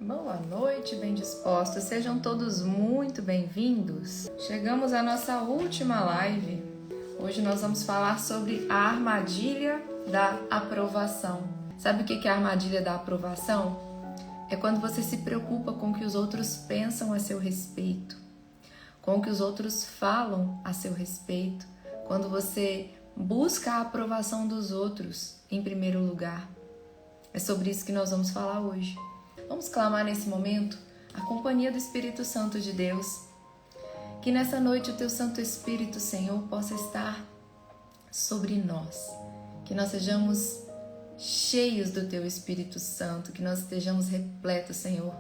Boa noite, bem dispostos. Sejam todos muito bem-vindos. Chegamos à nossa última live. Hoje nós vamos falar sobre a armadilha da aprovação. Sabe o que é a armadilha da aprovação? É quando você se preocupa com o que os outros pensam a seu respeito, com o que os outros falam a seu respeito, quando você busca a aprovação dos outros em primeiro lugar. É sobre isso que nós vamos falar hoje. Vamos clamar nesse momento a companhia do Espírito Santo de Deus. Que nessa noite o Teu Santo Espírito, Senhor, possa estar sobre nós. Que nós sejamos cheios do Teu Espírito Santo, que nós estejamos repletos, Senhor,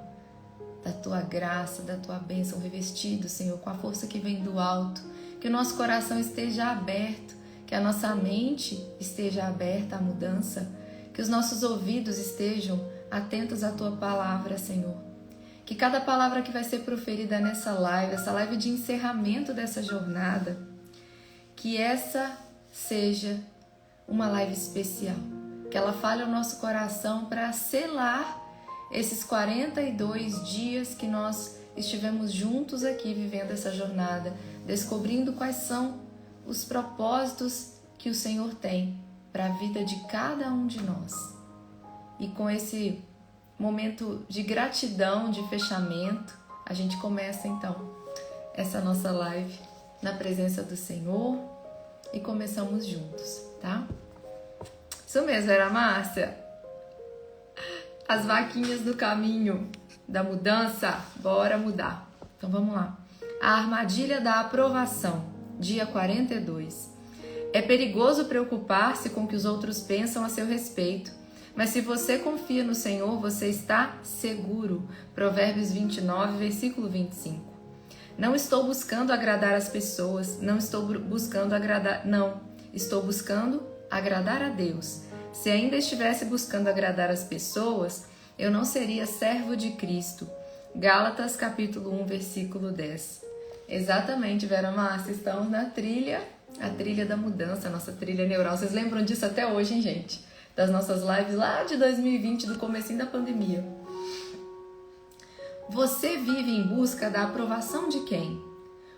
da Tua graça, da Tua bênção, revestidos, Senhor, com a força que vem do alto. Que o nosso coração esteja aberto, que a nossa mente esteja aberta à mudança, que os nossos ouvidos estejam atentos à Tua palavra, Senhor. Que cada palavra que vai ser proferida nessa live, essa live de encerramento dessa jornada, que essa seja uma live especial. Que ela fale ao nosso coração para selar esses 42 dias que nós estivemos juntos aqui vivendo essa jornada, descobrindo quais são os propósitos que o Senhor tem para a vida de cada um de nós. E com esse momento de gratidão, de fechamento, a gente começa então essa nossa live na presença do Senhor e começamos juntos, tá? Isso mesmo, era Márcia? As vaquinhas do caminho da mudança, bora mudar. Então vamos lá. A armadilha da aprovação, dia 42. É perigoso preocupar-se com o que os outros pensam a seu respeito. Mas se você confia no Senhor, você está seguro. Provérbios 29, versículo 25. Não estou buscando agradar as pessoas, estou buscando agradar a Deus. Se ainda estivesse buscando agradar as pessoas, eu não seria servo de Cristo. Gálatas capítulo 1, versículo 10. Exatamente, Vera Márcia, estamos na trilha, a trilha da mudança, a nossa trilha neural. Vocês lembram disso até hoje, hein, gente? Das nossas lives lá de 2020, do comecinho da pandemia. Você vive em busca da aprovação de quem?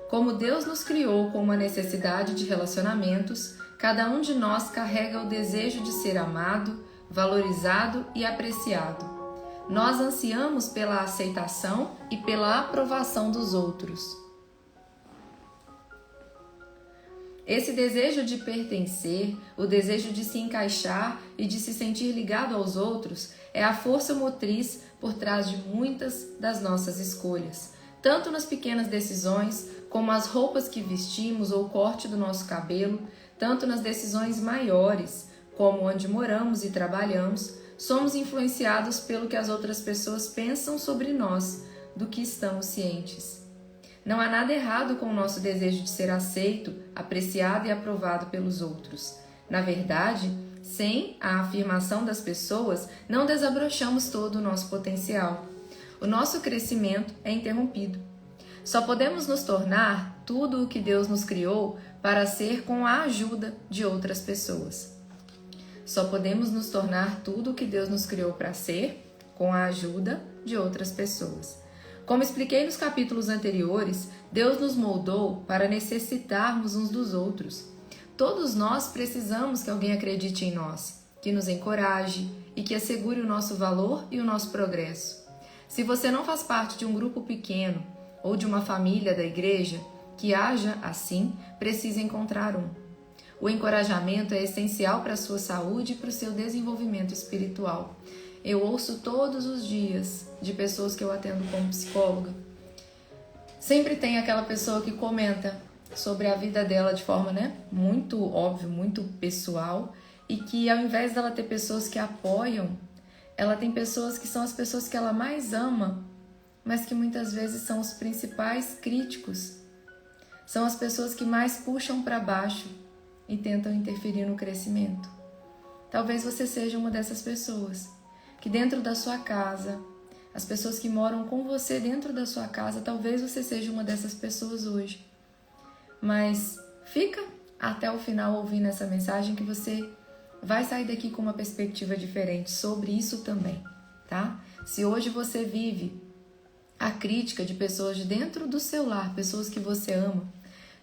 Como Deus nos criou com uma necessidade de relacionamentos, cada um de nós carrega o desejo de ser amado, valorizado e apreciado. Nós ansiamos pela aceitação e pela aprovação dos outros. Esse desejo de pertencer, o desejo de se encaixar e de se sentir ligado aos outros é a força motriz por trás de muitas das nossas escolhas, tanto nas pequenas decisões, como as roupas que vestimos ou o corte do nosso cabelo, tanto nas decisões maiores, como onde moramos e trabalhamos, somos influenciados pelo que as outras pessoas pensam sobre nós, do que estamos cientes. Não há nada errado com o nosso desejo de ser aceito, apreciado e aprovado pelos outros. Na verdade, sem a afirmação das pessoas, não desabrochamos todo o nosso potencial. O nosso crescimento é interrompido. Só podemos nos tornar tudo o que Deus nos criou para ser com a ajuda de outras pessoas. Só podemos nos tornar tudo o que Deus nos criou para ser com a ajuda de outras pessoas. Como expliquei nos capítulos anteriores, Deus nos moldou para necessitarmos uns dos outros. Todos nós precisamos que alguém acredite em nós, que nos encoraje e que assegure o nosso valor e o nosso progresso. Se você não faz parte de um grupo pequeno ou de uma família da igreja que haja assim, precisa encontrar um. O encorajamento é essencial para a sua saúde e para o seu desenvolvimento espiritual. Eu ouço todos os dias de pessoas que eu atendo como psicóloga. Sempre tem aquela pessoa que comenta sobre a vida dela de forma, muito óbvia, muito pessoal, e que ao invés dela ter pessoas que apoiam, ela tem pessoas que são as pessoas que ela mais ama, mas que muitas vezes são os principais críticos. São as pessoas que mais puxam para baixo e tentam interferir no crescimento. Talvez você seja uma dessas pessoas. Que dentro da sua casa, as pessoas que moram com você dentro da sua casa, talvez você seja uma dessas pessoas hoje. Mas fica até o final ouvindo essa mensagem que você vai sair daqui com uma perspectiva diferente sobre isso também. tá? Se hoje você vive a crítica de pessoas de dentro do seu lar, pessoas que você ama,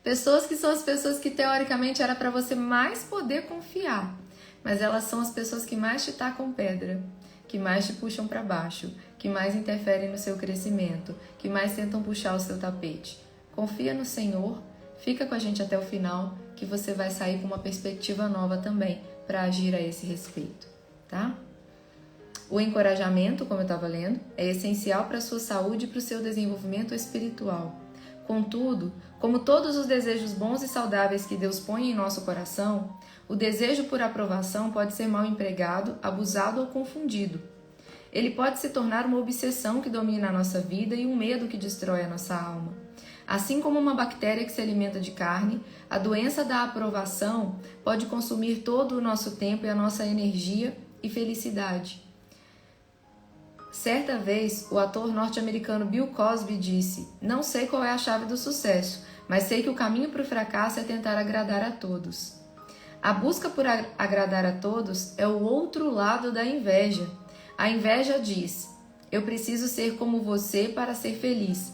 pessoas que são as pessoas que teoricamente era para você mais poder confiar, mas elas são as pessoas que mais te tacam pedra, que mais te puxam para baixo, que mais interferem no seu crescimento, que mais tentam puxar o seu tapete. Confia no Senhor, fica com a gente até o final, que você vai sair com uma perspectiva nova também para agir a esse respeito, tá? O encorajamento, como eu estava lendo, é essencial para a sua saúde e para o seu desenvolvimento espiritual. Contudo, como todos os desejos bons e saudáveis que Deus põe em nosso coração, o desejo por aprovação pode ser mal empregado, abusado ou confundido. Ele pode se tornar uma obsessão que domina a nossa vida e um medo que destrói a nossa alma. Assim como uma bactéria que se alimenta de carne, a doença da aprovação pode consumir todo o nosso tempo e a nossa energia e felicidade. Certa vez, o ator norte-americano Bill Cosby disse: "Não sei qual é a chave do sucesso, mas sei que o caminho para o fracasso é tentar agradar a todos." A busca por agradar a todos é o outro lado da inveja. A inveja diz: "Eu preciso ser como você para ser feliz."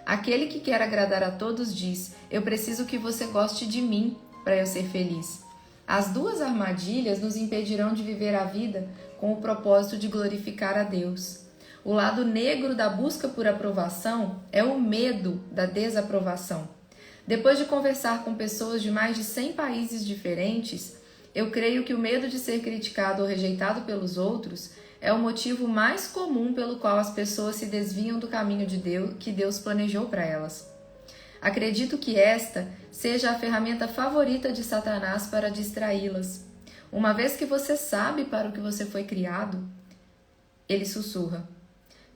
Aquele que quer agradar a todos diz: "Eu preciso que você goste de mim para eu ser feliz." As duas armadilhas nos impedirão de viver a vida com o propósito de glorificar a Deus. O lado negro da busca por aprovação é o medo da desaprovação. Depois de conversar com pessoas de mais de 100 países diferentes, eu creio que o medo de ser criticado ou rejeitado pelos outros é o motivo mais comum pelo qual as pessoas se desviam do caminho de Deus que Deus planejou para elas. Acredito que esta seja a ferramenta favorita de Satanás para distraí-las. Uma vez que você sabe para o que você foi criado, ele sussurra: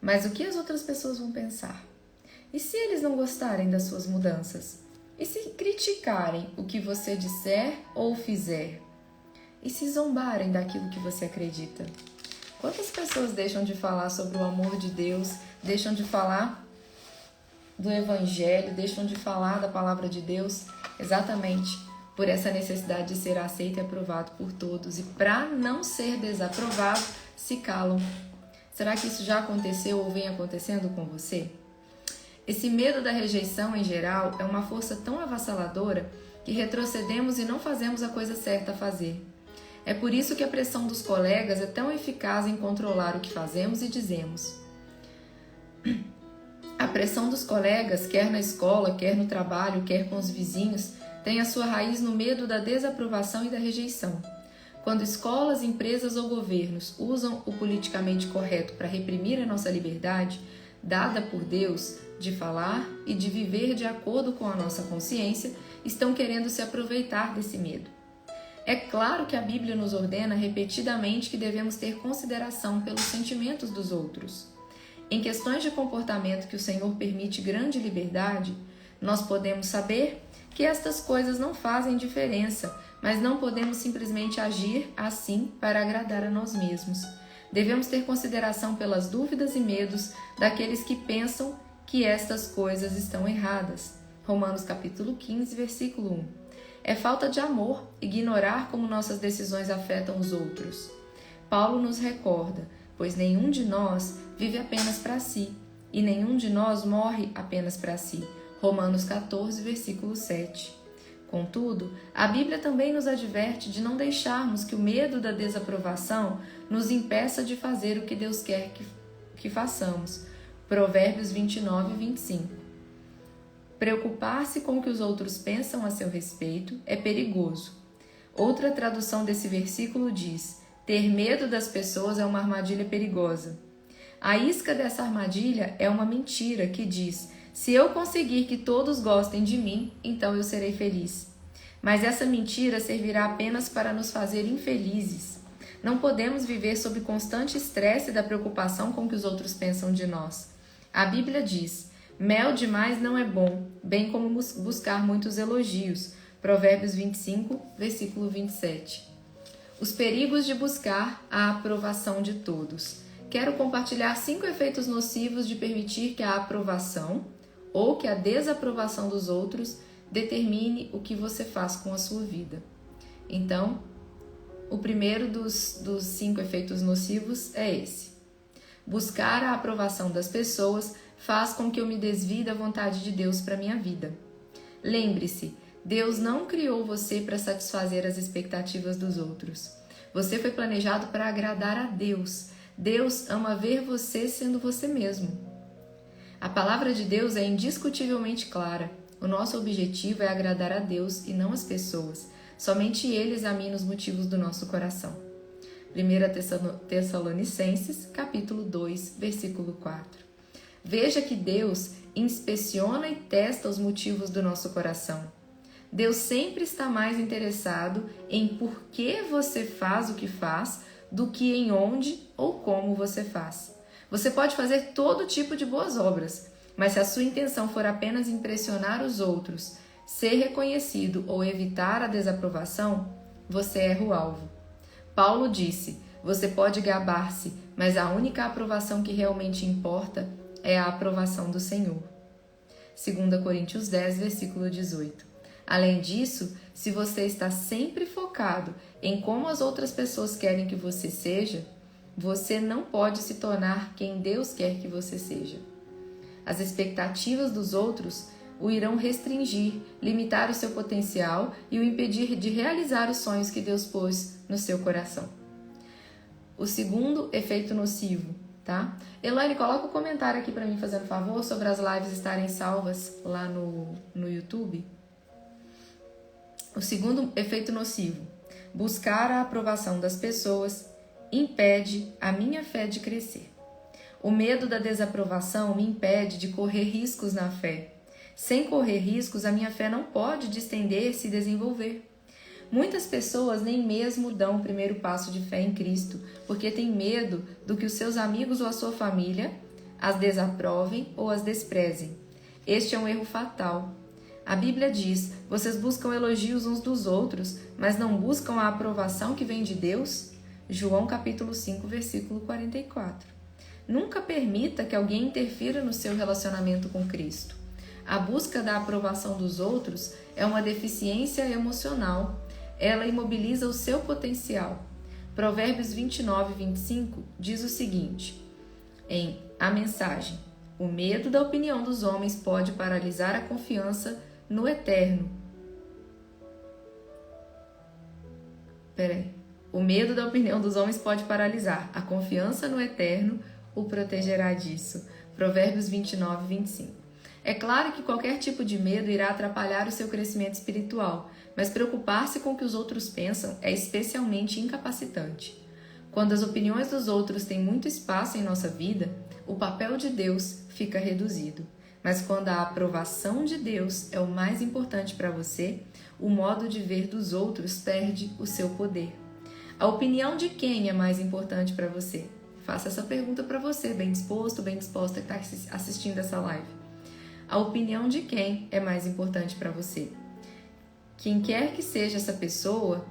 "Mas o que as outras pessoas vão pensar? E se eles não gostarem das suas mudanças? E se criticarem o que você disser ou fizer? E se zombarem daquilo que você acredita?" Quantas pessoas deixam de falar sobre o amor de Deus, deixam de falar do Evangelho, deixam de falar da Palavra de Deus exatamente por essa necessidade de ser aceito e aprovado por todos, e para não ser desaprovado, se calam. Será que isso já aconteceu ou vem acontecendo com você? Esse medo da rejeição em geral é uma força tão avassaladora que retrocedemos e não fazemos a coisa certa a fazer. É por isso que a pressão dos colegas é tão eficaz em controlar o que fazemos e dizemos. A pressão dos colegas, quer na escola, quer no trabalho, quer com os vizinhos, tem a sua raiz no medo da desaprovação e da rejeição. Quando escolas, empresas ou governos usam o politicamente correto para reprimir a nossa liberdade, dada por Deus, de falar e de viver de acordo com a nossa consciência, estão querendo se aproveitar desse medo. É claro que a Bíblia nos ordena repetidamente que devemos ter consideração pelos sentimentos dos outros. Em questões de comportamento que o Senhor permite grande liberdade, nós podemos saber que estas coisas não fazem diferença, mas não podemos simplesmente agir assim para agradar a nós mesmos. Devemos ter consideração pelas dúvidas e medos daqueles que pensam que estas coisas estão erradas. Romanos capítulo 15, versículo 1. É falta de amor ignorar como nossas decisões afetam os outros. Paulo nos recorda: "Pois nenhum de nós vive apenas para si, e nenhum de nós morre apenas para si." Romanos 14, versículo 7. Contudo, a Bíblia também nos adverte de não deixarmos que o medo da desaprovação nos impeça de fazer o que Deus quer que façamos. Provérbios 29 e 25. Preocupar-se com o que os outros pensam a seu respeito é perigoso. Outra tradução desse versículo diz: "Ter medo das pessoas é uma armadilha perigosa." A isca dessa armadilha é uma mentira que diz: "Se eu conseguir que todos gostem de mim, então eu serei feliz." Mas essa mentira servirá apenas para nos fazer infelizes. Não podemos viver sob constante estresse da preocupação com o que os outros pensam de nós. A Bíblia diz: "Mel demais não é bom, bem como buscar muitos elogios." Provérbios 25, versículo 27. Os perigos de buscar a aprovação de todos. Quero compartilhar 5 efeitos nocivos de permitir que a aprovação ou que a desaprovação dos outros determine o que você faz com a sua vida. Então, o primeiro dos 5 efeitos nocivos é esse. Buscar a aprovação das pessoas faz com que eu me desvie da vontade de Deus para minha vida. Lembre-se, Deus não criou você para satisfazer as expectativas dos outros. Você foi planejado para agradar a Deus. Deus ama ver você sendo você mesmo. A palavra de Deus é indiscutivelmente clara. O nosso objetivo é agradar a Deus e não as pessoas. Somente Ele examina os motivos do nosso coração. 1 Tessalonicenses, capítulo 2, versículo 4. Veja que Deus inspeciona e testa os motivos do nosso coração. Deus sempre está mais interessado em por que você faz o que faz do que em onde ou como você faz. Você pode fazer todo tipo de boas obras, mas se a sua intenção for apenas impressionar os outros, ser reconhecido ou evitar a desaprovação, você erra o alvo. Paulo disse: você pode gabar-se, mas a única aprovação que realmente importa é a aprovação do Senhor. 2 Coríntios 10, versículo 18. Além disso, se você está sempre focado em como as outras pessoas querem que você seja, você não pode se tornar quem Deus quer que você seja. As expectativas dos outros o irão restringir, limitar o seu potencial e o impedir de realizar os sonhos que Deus pôs no seu coração. O segundo efeito nocivo, tá? Elaine, coloca um comentário aqui para mim, fazendo favor, sobre as lives estarem salvas lá no YouTube. O segundo efeito nocivo: buscar a aprovação das pessoas impede a minha fé de crescer. O medo da desaprovação me impede de correr riscos na fé. Sem correr riscos, a minha fé não pode distender-se e desenvolver. Muitas pessoas nem mesmo dão o primeiro passo de fé em Cristo, porque têm medo do que os seus amigos ou a sua família as desaprovem ou as desprezem. Este é um erro fatal. A Bíblia diz: vocês buscam elogios uns dos outros, mas não buscam a aprovação que vem de Deus? João capítulo 5, versículo 44. Nunca permita que alguém interfira no seu relacionamento com Cristo. A busca da aprovação dos outros é uma deficiência emocional. Ela imobiliza o seu potencial. Provérbios 29, 25 diz o seguinte, em A Mensagem: o medo da opinião dos homens pode paralisar a confiança no Eterno. O medo da opinião dos homens pode paralisar. A confiança no Eterno o protegerá disso. Provérbios 29, 25. É claro que qualquer tipo de medo irá atrapalhar o seu crescimento espiritual, mas preocupar-se com o que os outros pensam é especialmente incapacitante. Quando as opiniões dos outros têm muito espaço em nossa vida, o papel de Deus fica reduzido. Mas quando a aprovação de Deus é o mais importante para você, o modo de ver dos outros perde o seu poder. A opinião de quem é mais importante para você? Faça essa pergunta para você, bem disposto, bem disposta que está assistindo essa live. A opinião de quem é mais importante para você? Quem quer que seja essa pessoa,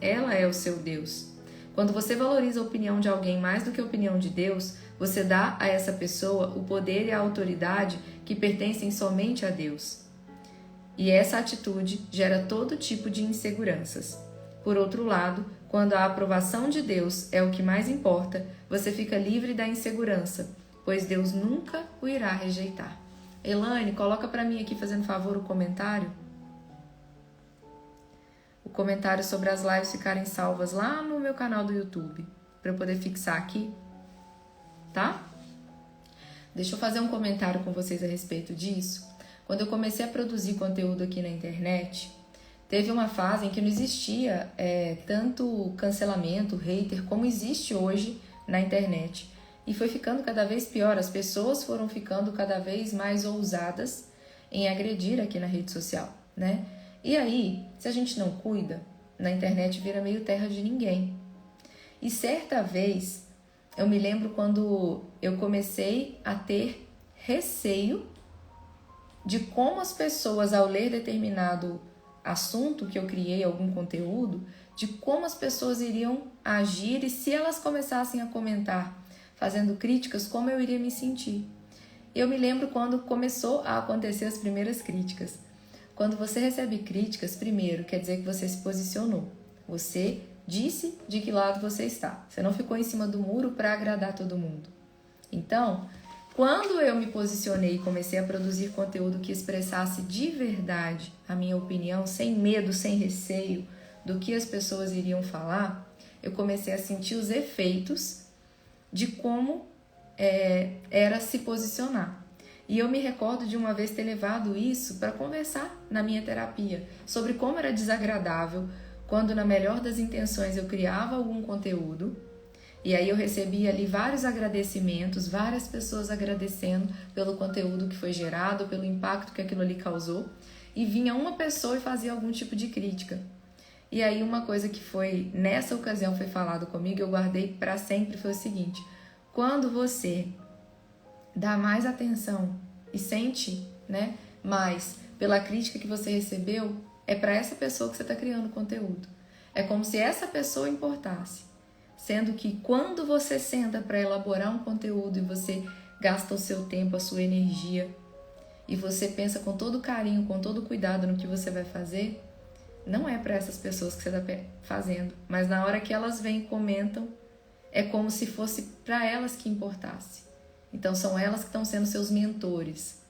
ela é o seu Deus. Quando você valoriza a opinião de alguém mais do que a opinião de Deus, você dá a essa pessoa o poder e a autoridade que pertencem somente a Deus. E essa atitude gera todo tipo de inseguranças. Por outro lado, quando a aprovação de Deus é o que mais importa, você fica livre da insegurança, pois Deus nunca o irá rejeitar. Elaine, coloca para mim aqui, fazendo favor, o comentário. O comentário sobre as lives ficarem salvas lá no meu canal do YouTube, para eu poder fixar aqui, tá? Deixa eu fazer um comentário com vocês a respeito disso. Quando eu comecei a produzir conteúdo aqui na internet, teve uma fase em que não existia tanto cancelamento, hater, como existe hoje na internet. E foi ficando cada vez pior, as pessoas foram ficando cada vez mais ousadas em agredir aqui na rede social, né? E aí, se a gente não cuida, na internet vira meio terra de ninguém. E certa vez, eu me lembro quando eu comecei a ter receio de como as pessoas, ao ler determinado assunto que eu criei, algum conteúdo, de como as pessoas iriam agir e se elas começassem a comentar, fazendo críticas, como eu iria me sentir. Eu me lembro quando começou a acontecer as primeiras críticas. Quando você recebe críticas, primeiro, quer dizer que você se posicionou. Você disse de que lado você está. Você não ficou em cima do muro para agradar todo mundo. Então, quando eu me posicionei e comecei a produzir conteúdo que expressasse de verdade a minha opinião, sem medo, sem receio do que as pessoas iriam falar, eu comecei a sentir os efeitos de como era se posicionar. E eu me recordo de uma vez ter levado isso para conversar na minha terapia sobre como era desagradável quando, na melhor das intenções, eu criava algum conteúdo e aí eu recebia ali vários agradecimentos, várias pessoas agradecendo pelo conteúdo que foi gerado, pelo impacto que aquilo ali causou, e vinha uma pessoa e fazia algum tipo de crítica. E aí uma coisa que foi, nessa ocasião foi falado comigo, eu guardei para sempre, foi o seguinte: quando você dá mais atenção e sente, mais pela crítica que você recebeu, é para essa pessoa que você está criando conteúdo. É como se essa pessoa importasse. Sendo que quando você senta para elaborar um conteúdo e você gasta o seu tempo, a sua energia, e você pensa com todo carinho, com todo cuidado no que você vai fazer, não é para essas pessoas que você está fazendo, mas na hora que elas vêm e comentam, é como se fosse para elas que importasse. Então são elas que estão sendo seus mentores.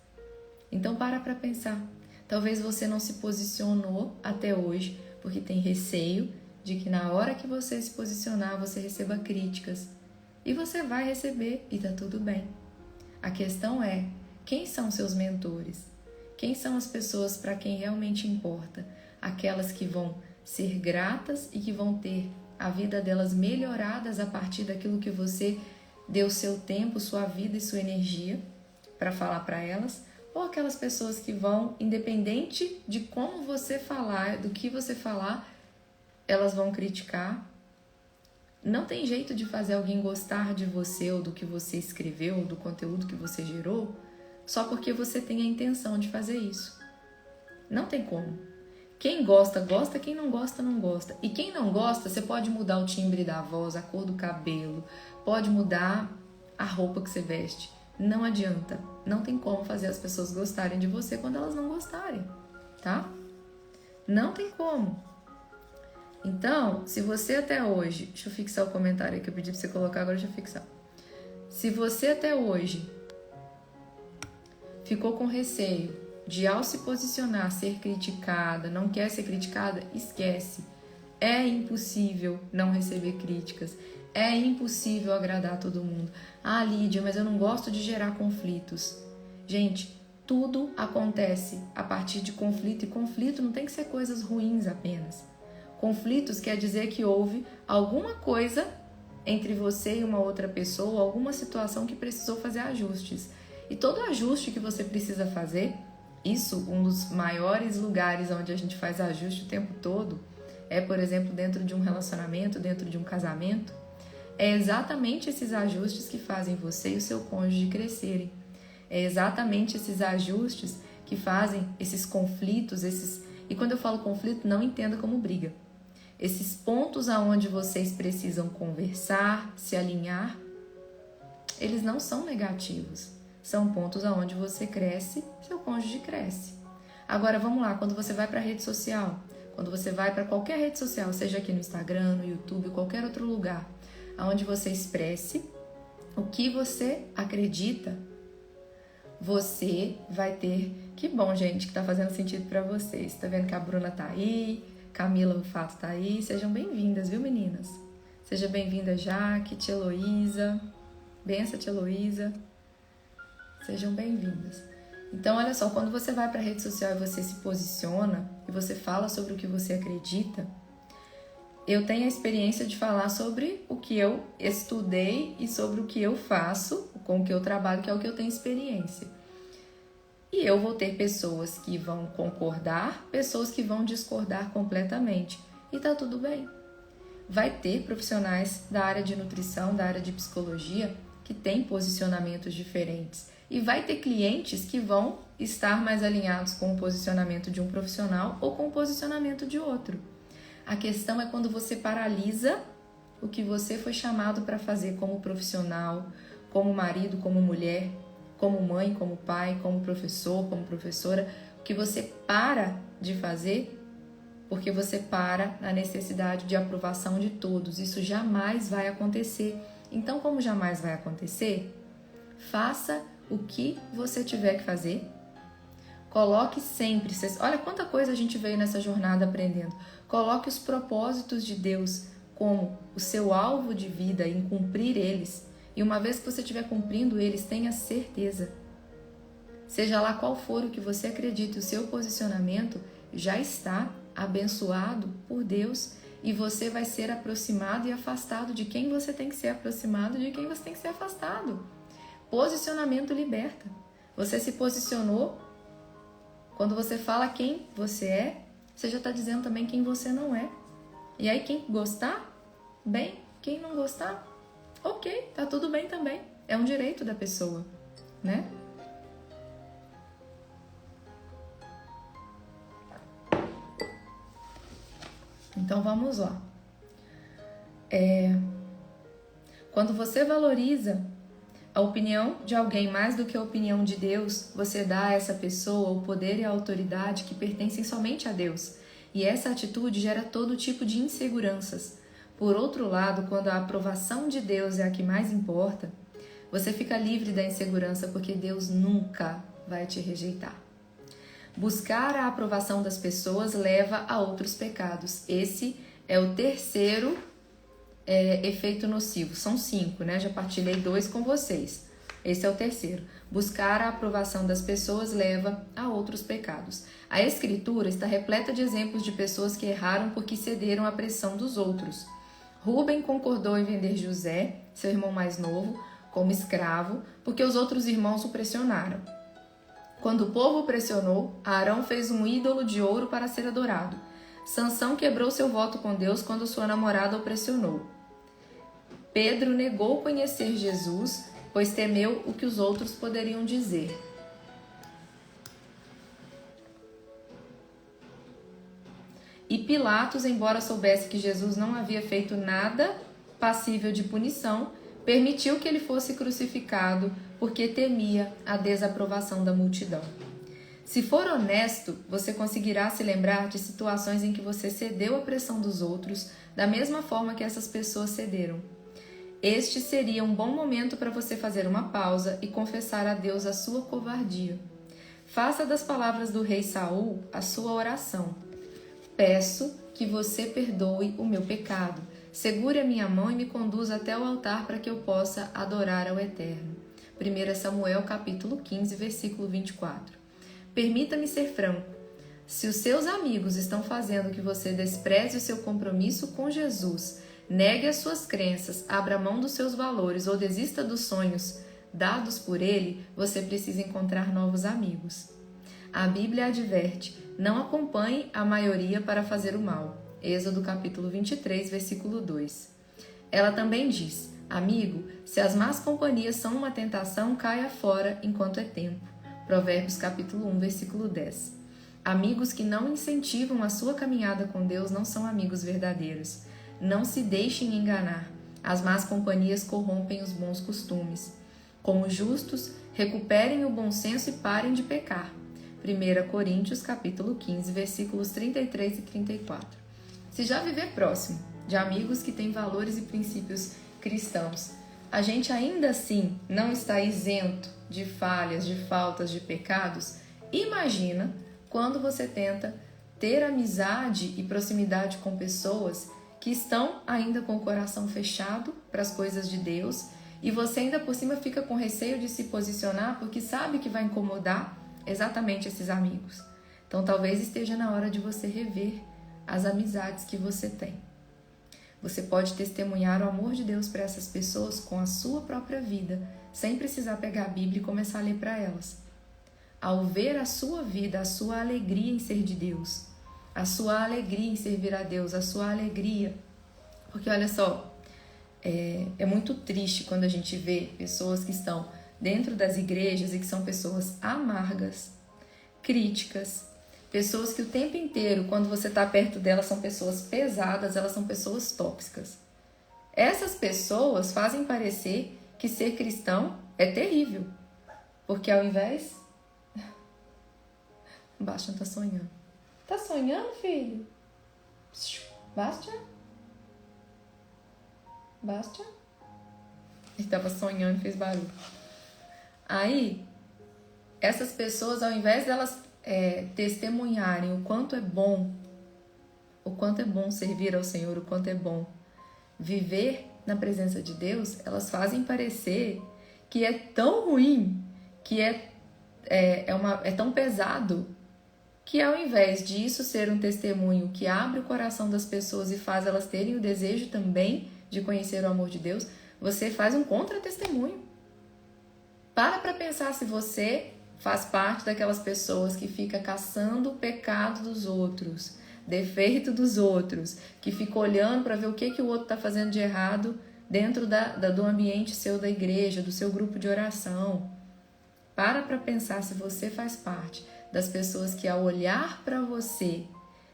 Então para pensar. Talvez você não se posicionou até hoje porque tem receio de que na hora que você se posicionar, você receba críticas. E você vai receber e tá tudo bem. A questão é, quem são seus mentores? Quem são as pessoas para quem realmente importa? Aquelas que vão ser gratas e que vão ter a vida delas melhoradas a partir daquilo que você deu seu tempo, sua vida e sua energia para falar para elas? Ou aquelas pessoas que vão, independente de como você falar, do que você falar, elas vão criticar? Não tem jeito de fazer alguém gostar de você ou do que você escreveu, ou do conteúdo que você gerou, só porque você tem a intenção de fazer isso. Não tem como. Quem gosta, gosta. Quem não gosta, não gosta. E quem não gosta, você pode mudar o timbre da voz, a cor do cabelo, pode mudar a roupa que você veste. Não adianta. Não tem como fazer as pessoas gostarem de você quando elas não gostarem, tá? Não tem como. Então, se você até hoje... Deixa eu fixar o comentário que eu pedi pra você colocar, agora deixa eu fixar. Se você até hoje ficou com receio de, ao se posicionar, ser criticada, não quer ser criticada, esquece. É impossível não receber críticas. É impossível agradar todo mundo. Ah, Lídia, mas eu não gosto de gerar conflitos. Gente, tudo acontece a partir de conflito. E conflito não tem que ser coisas ruins apenas. Conflitos quer dizer que houve alguma coisa entre você e uma outra pessoa, alguma situação que precisou fazer ajustes. E todo ajuste que você precisa fazer, isso, um dos maiores lugares onde a gente faz ajuste o tempo todo, é, por exemplo, dentro de um relacionamento, dentro de um casamento, é exatamente esses ajustes que fazem você e o seu cônjuge crescerem. É exatamente esses ajustes que fazem esses conflitos, E quando eu falo conflito, não entenda como briga. Esses pontos aonde vocês precisam conversar, se alinhar, eles não são negativos. São pontos aonde você cresce, seu cônjuge cresce. Agora, vamos lá, quando você vai para a rede social, quando você vai para qualquer rede social, seja aqui no Instagram, no YouTube, qualquer outro lugar, aonde você expresse o que você acredita, você vai ter... Que bom, gente, que tá fazendo sentido para vocês. Tá vendo que a Bruna tá aí, Camila, o Fato tá aí. Sejam bem-vindas, viu, meninas? Seja bem-vinda, Jaque, tia Heloísa. Benção, tia Heloísa. Sejam bem-vindas. Então, olha só, quando você vai para a rede social e você se posiciona e você fala sobre o que você acredita, eu tenho a experiência de falar sobre o que eu estudei e sobre o que eu faço, com o que eu trabalho, que é o que eu tenho experiência. E eu vou ter pessoas que vão concordar, pessoas que vão discordar completamente. E tá tudo bem. Vai ter profissionais da área de nutrição, da área de psicologia, que têm posicionamentos diferentes. E vai ter clientes que vão estar mais alinhados com o posicionamento de um profissional ou com o posicionamento de outro. A questão é quando você paralisa o que você foi chamado para fazer como profissional, como marido, como mulher, como mãe, como pai, como professor, como professora, o que você para de fazer porque você para na necessidade de aprovação de todos. Isso jamais vai acontecer. Então, como jamais vai acontecer, Faça o que você tiver que fazer. Coloque sempre, olha quanta coisa a gente veio nessa jornada aprendendo. Coloque os propósitos de Deus como o seu alvo de vida em cumprir eles. E uma vez que você estiver cumprindo eles, tenha certeza. Seja lá qual for o que você acredita, o seu posicionamento já está abençoado por Deus e você vai ser aproximado e afastado de quem você tem que ser aproximado, de quem você tem que ser afastado. Posicionamento liberta. Você se posicionou. Quando você fala quem você é, você já está dizendo também quem você não é. E aí quem gostar, bem. Quem não gostar, ok, tá tudo bem também. É um direito da pessoa, né? Então vamos lá. Quando você valoriza a opinião de alguém mais do que a opinião de Deus, você dá a essa pessoa o poder e a autoridade que pertencem somente a Deus. E essa atitude gera todo tipo de inseguranças. Por outro lado, quando a aprovação de Deus é a que mais importa, você fica livre da insegurança porque Deus nunca vai te rejeitar. Buscar a aprovação das pessoas leva a outros pecados. Esse é o terceiro efeito nocivo. São 5, né? Já partilhei 2 com vocês. Esse é o terceiro. Buscar a aprovação das pessoas leva a outros pecados. A Escritura está repleta de exemplos de pessoas que erraram porque cederam à pressão dos outros. Rúben concordou em vender José, seu irmão mais novo, como escravo, porque os outros irmãos o pressionaram. Quando o povo o pressionou, Arão fez um ídolo de ouro para ser adorado. Sansão quebrou seu voto com Deus quando sua namorada o pressionou. Pedro negou conhecer Jesus, pois temeu o que os outros poderiam dizer. E Pilatos, embora soubesse que Jesus não havia feito nada passível de punição, permitiu que ele fosse crucificado porque temia a desaprovação da multidão. Se for honesto, você conseguirá se lembrar de situações em que você cedeu à pressão dos outros da mesma forma que essas pessoas cederam. Este seria um bom momento para você fazer uma pausa e confessar a Deus a sua covardia. Faça das palavras do rei Saul a sua oração. Peço que você perdoe o meu pecado. Segure a minha mão e me conduza até o altar para que eu possa adorar ao Eterno. 1 Samuel capítulo 15, versículo 24. Permita-me ser franco. Se os seus amigos estão fazendo que você despreze o seu compromisso com Jesus, negue as suas crenças, abra mão dos seus valores ou desista dos sonhos dados por ele, você precisa encontrar novos amigos. A Bíblia adverte: não acompanhe a maioria para fazer o mal. Êxodo capítulo 23, versículo 2. Ela também diz: amigo, se as más companhias são uma tentação, caia fora enquanto é tempo. Provérbios capítulo 1, versículo 10. Amigos que não incentivam a sua caminhada com Deus não são amigos verdadeiros. Não se deixem enganar. As más companhias corrompem os bons costumes. Como justos, recuperem o bom senso e parem de pecar. 1 Coríntios capítulo 15, versículos 33 e 34. Se já viver próximo de amigos que têm valores e princípios cristãos, a gente ainda assim não está isento de falhas, de faltas, de pecados, imagina quando você tenta ter amizade e proximidade com pessoas que estão ainda com o coração fechado para as coisas de Deus e você ainda por cima fica com receio de se posicionar porque sabe que vai incomodar exatamente esses amigos. Então talvez esteja na hora de você rever as amizades que você tem. Você pode testemunhar o amor de Deus para essas pessoas com a sua própria vida, sem precisar pegar a Bíblia e começar a ler para elas. Ao ver a sua vida, a sua alegria em ser de Deus, a sua alegria em servir a Deus, a sua alegria. Porque olha só, é muito triste quando a gente vê pessoas que estão dentro das igrejas e que são pessoas amargas, críticas, pessoas que o tempo inteiro, quando você está perto delas, são pessoas pesadas, elas são pessoas tóxicas. Essas pessoas fazem parecer que ser cristão é terrível, porque ao invés... Bastian tá sonhando. Tá sonhando, filho? Bastian? Bastian? Ele tava sonhando e fez barulho. Aí, essas pessoas, ao invés delas testemunharem o quanto é bom servir ao Senhor, o quanto é bom viver na presença de Deus, elas fazem parecer que é tão ruim, que é tão pesado, que ao invés disso ser um testemunho que abre o coração das pessoas e faz elas terem o desejo também de conhecer o amor de Deus, você faz um contra-testemunho. Para pensar se você faz parte daquelas pessoas que fica caçando o pecado dos outros, defeito dos outros, que fica olhando para ver o que o outro está fazendo de errado dentro do ambiente seu da igreja, do seu grupo de oração. Para pensar se você faz parte das pessoas que, ao olhar para você,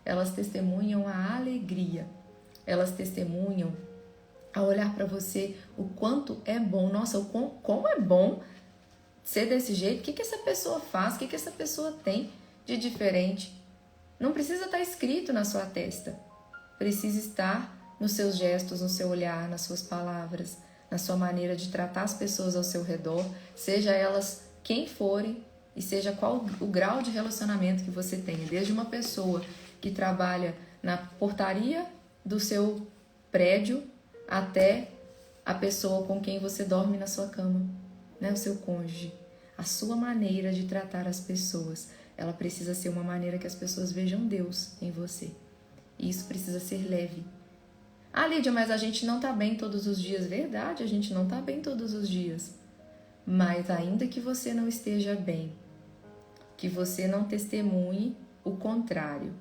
elas testemunham a alegria, elas testemunham, ao olhar para você, o quanto é bom. Nossa, como é bom ser desse jeito. O que essa pessoa faz? O que essa pessoa tem de diferente? Não precisa estar escrito na sua testa. Precisa estar nos seus gestos, no seu olhar, nas suas palavras, na sua maneira de tratar as pessoas ao seu redor, seja elas quem forem e seja qual o grau de relacionamento que você tenha. Desde uma pessoa que trabalha na portaria do seu prédio até a pessoa com quem você dorme na sua cama, né? O seu cônjuge. A sua maneira de tratar as pessoas, ela precisa ser uma maneira que as pessoas vejam Deus em você. E isso precisa ser leve. Ah, Lídia, mas a gente não tá bem todos os dias. Verdade, a gente não tá bem todos os dias. Mas ainda que você não esteja bem, que você não testemunhe o contrário.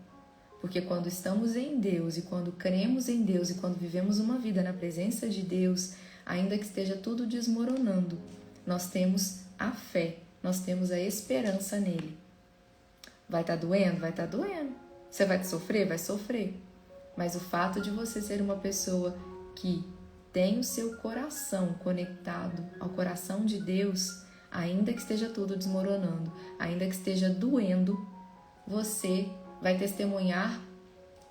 Porque quando estamos em Deus e quando cremos em Deus e quando vivemos uma vida na presença de Deus, ainda que esteja tudo desmoronando, nós temos a fé, nós temos a esperança nele. Vai estar doendo? Vai estar doendo. Você vai sofrer? Vai sofrer. Mas o fato de você ser uma pessoa que tem o seu coração conectado ao coração de Deus, ainda que esteja tudo desmoronando, ainda que esteja doendo, você vai testemunhar,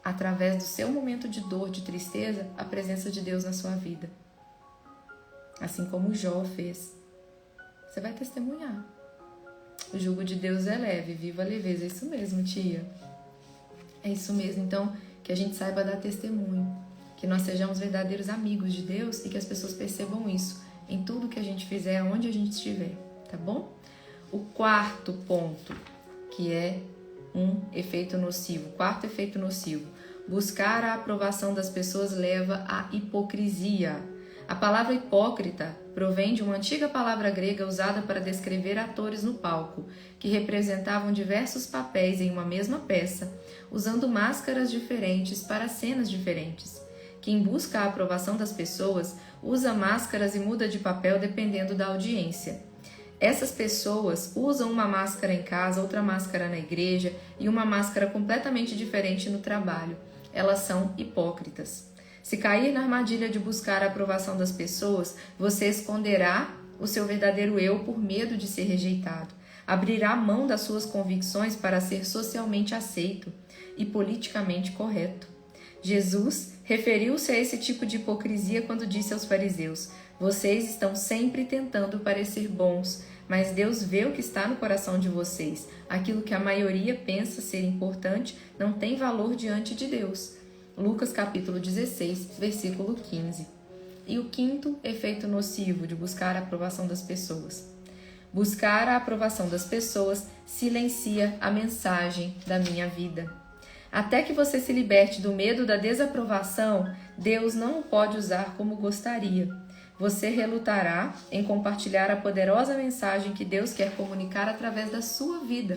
através do seu momento de dor, de tristeza, a presença de Deus na sua vida. Assim como Jó fez. Você vai testemunhar. O jugo de Deus é leve, viva a leveza. É isso mesmo, tia. É isso mesmo. Então, que a gente saiba dar testemunho. Que nós sejamos verdadeiros amigos de Deus e que as pessoas percebam isso em tudo que a gente fizer, onde a gente estiver. Tá bom? O quarto ponto, que é um efeito nocivo. Quarto efeito nocivo. Buscar a aprovação das pessoas leva à hipocrisia. A palavra hipócrita provém de uma antiga palavra grega usada para descrever atores no palco, que representavam diversos papéis em uma mesma peça, usando máscaras diferentes para cenas diferentes. Quem busca a aprovação das pessoas usa máscaras e muda de papel dependendo da audiência. Essas pessoas usam uma máscara em casa, outra máscara na igreja e uma máscara completamente diferente no trabalho. Elas são hipócritas. Se cair na armadilha de buscar a aprovação das pessoas, você esconderá o seu verdadeiro eu por medo de ser rejeitado. Abrirá mão das suas convicções para ser socialmente aceito e politicamente correto. Jesus referiu-se a esse tipo de hipocrisia quando disse aos fariseus: vocês estão sempre tentando parecer bons, mas Deus vê o que está no coração de vocês. Aquilo que a maioria pensa ser importante não tem valor diante de Deus. Lucas capítulo 16, versículo 15. E o quinto efeito nocivo de buscar a aprovação das pessoas. Buscar a aprovação das pessoas silencia a mensagem da minha vida. Até que você se liberte do medo da desaprovação, Deus não o pode usar como gostaria. Você relutará em compartilhar a poderosa mensagem que Deus quer comunicar através da sua vida.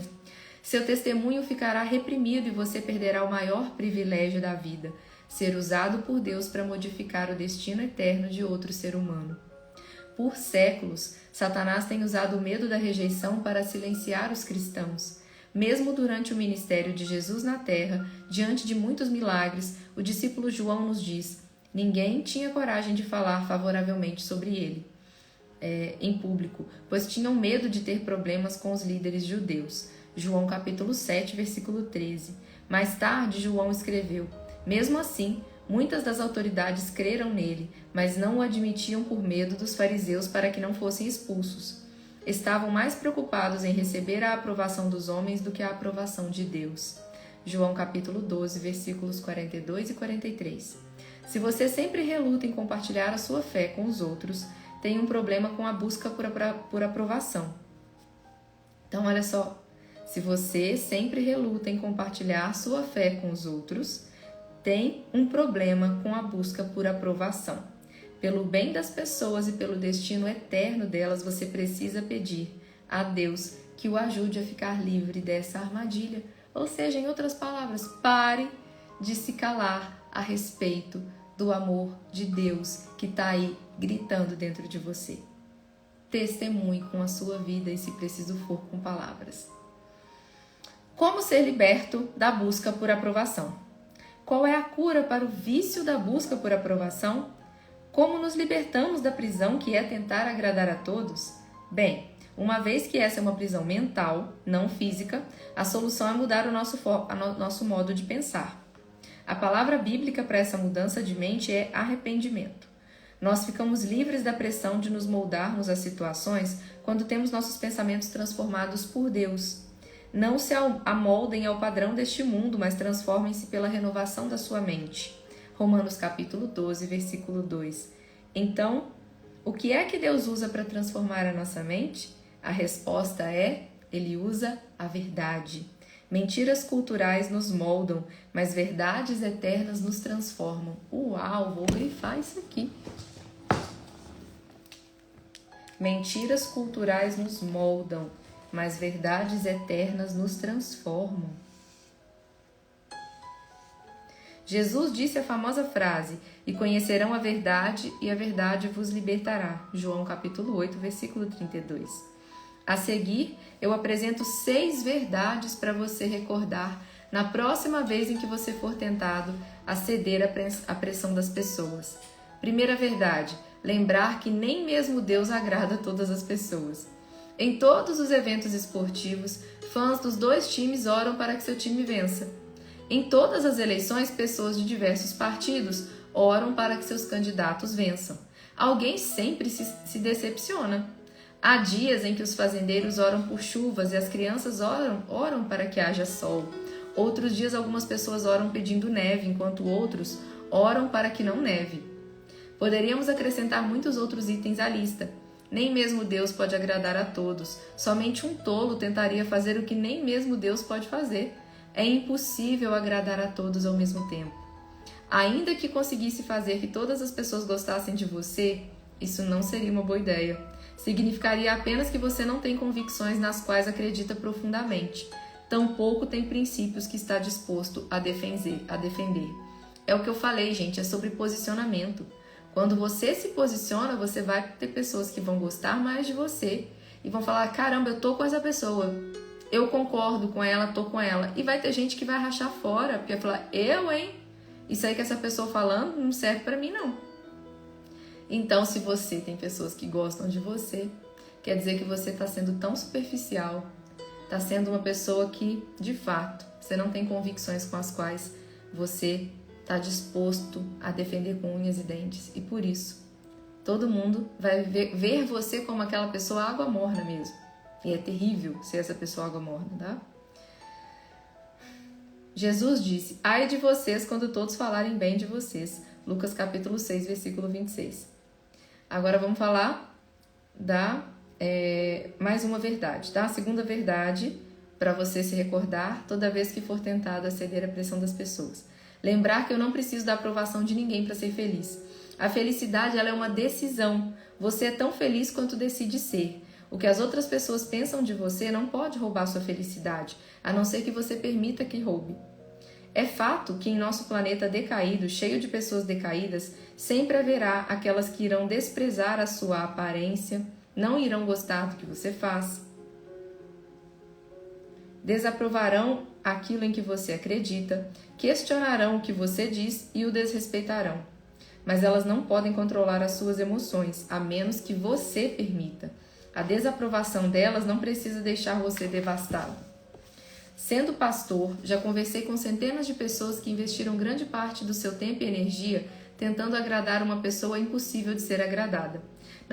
Seu testemunho ficará reprimido e você perderá o maior privilégio da vida, ser usado por Deus para modificar o destino eterno de outro ser humano. Por séculos, Satanás tem usado o medo da rejeição para silenciar os cristãos. Mesmo durante o ministério de Jesus na terra, diante de muitos milagres, o discípulo João nos diz: ninguém tinha coragem de falar favoravelmente sobre ele em público, pois tinham medo de ter problemas com os líderes judeus. João capítulo 7, versículo 13. Mais tarde, João escreveu: mesmo assim, muitas das autoridades creram nele, mas não o admitiam por medo dos fariseus para que não fossem expulsos. estavam mais preocupados em receber a aprovação dos homens do que a aprovação de Deus. João capítulo 12, versículos 42 e 43. Se você sempre reluta em compartilhar a sua fé com os outros, tem um problema com a busca por aprovação. Então, olha só. Se você sempre reluta em compartilhar sua fé com os outros, tem um problema com a busca por aprovação. Pelo bem das pessoas e pelo destino eterno delas, você precisa pedir a Deus que o ajude a ficar livre dessa armadilha. Ou seja, em outras palavras, pare de se calar a respeito do amor de Deus que está aí gritando dentro de você. Testemunhe com a sua vida e, se preciso for, com palavras. Como ser liberto da busca por aprovação? Qual é a cura para o vício da busca por aprovação? Como nos libertamos da prisão que é tentar agradar a todos? Bem, uma vez que essa é uma prisão mental, não física, a solução é mudar o nosso modo de pensar. A palavra bíblica para essa mudança de mente é arrependimento. Nós ficamos livres da pressão de nos moldarmos às situações quando temos nossos pensamentos transformados por Deus. Não se amoldem ao padrão deste mundo, mas transformem-se pela renovação da sua mente. Romanos capítulo 12, versículo 2. Então, o que é que Deus usa para transformar a nossa mente? A resposta é: Ele usa a verdade. Mentiras culturais nos moldam, mas verdades eternas nos transformam. Uau, vou grifar isso aqui. Mentiras culturais nos moldam, mas verdades eternas nos transformam. Jesus disse a famosa frase: e conhecerão a verdade, e a verdade vos libertará. João capítulo 8, versículo 32. A seguir, eu apresento 6 verdades para você recordar na próxima vez em que você for tentado a ceder à pressão das pessoas. Primeira verdade: lembrar que nem mesmo Deus agrada a todas as pessoas. Em todos os eventos esportivos, fãs dos 2 times oram para que seu time vença. Em todas as eleições, pessoas de diversos partidos oram para que seus candidatos vençam. Alguém sempre se decepciona. Há dias em que os fazendeiros oram por chuvas e as crianças oram para que haja sol. Outros dias, algumas pessoas oram pedindo neve, enquanto outros oram para que não neve. Poderíamos acrescentar muitos outros itens à lista. Nem mesmo Deus pode agradar a todos. Somente um tolo tentaria fazer o que nem mesmo Deus pode fazer. É impossível agradar a todos ao mesmo tempo. Ainda que conseguisse fazer que todas as pessoas gostassem de você, isso não seria uma boa ideia. Significaria apenas que você não tem convicções nas quais acredita profundamente. Tampouco tem princípios que está disposto a defender. É o que eu falei, gente, é sobre posicionamento. Quando você se posiciona, você vai ter pessoas que vão gostar mais de você e vão falar: caramba, eu tô com essa pessoa, eu concordo com ela, tô com ela. E vai ter gente que vai rachar fora, porque vai falar: isso aí que essa pessoa falando não serve pra mim, não. Então, se você tem pessoas que gostam de você, quer dizer que você tá sendo tão superficial, tá sendo uma pessoa que, de fato, você não tem convicções com as quais você está disposto a defender com unhas e dentes. E por isso, todo mundo vai ver você como aquela pessoa água morna mesmo. E é terrível ser essa pessoa água morna, tá? Jesus disse: ai de vocês quando todos falarem bem de vocês. Lucas capítulo 6, versículo 26. Agora vamos falar mais uma verdade, tá? A segunda verdade, para você se recordar toda vez que for tentado a ceder à pressão das pessoas. Lembrar que eu não preciso da aprovação de ninguém para ser feliz. A felicidade, ela é uma decisão. Você é tão feliz quanto decide ser. O que as outras pessoas pensam de você não pode roubar sua felicidade, a não ser que você permita que roube. É fato que em nosso planeta decaído, cheio de pessoas decaídas, sempre haverá aquelas que irão desprezar a sua aparência, não irão gostar do que você faz, desaprovarão aquilo em que você acredita, questionarão o que você diz e o desrespeitarão. Mas elas não podem controlar as suas emoções, a menos que você permita. A desaprovação delas não precisa deixar você devastado. Sendo pastor, já conversei com centenas de pessoas que investiram grande parte do seu tempo e energia tentando agradar uma pessoa impossível de ser agradada.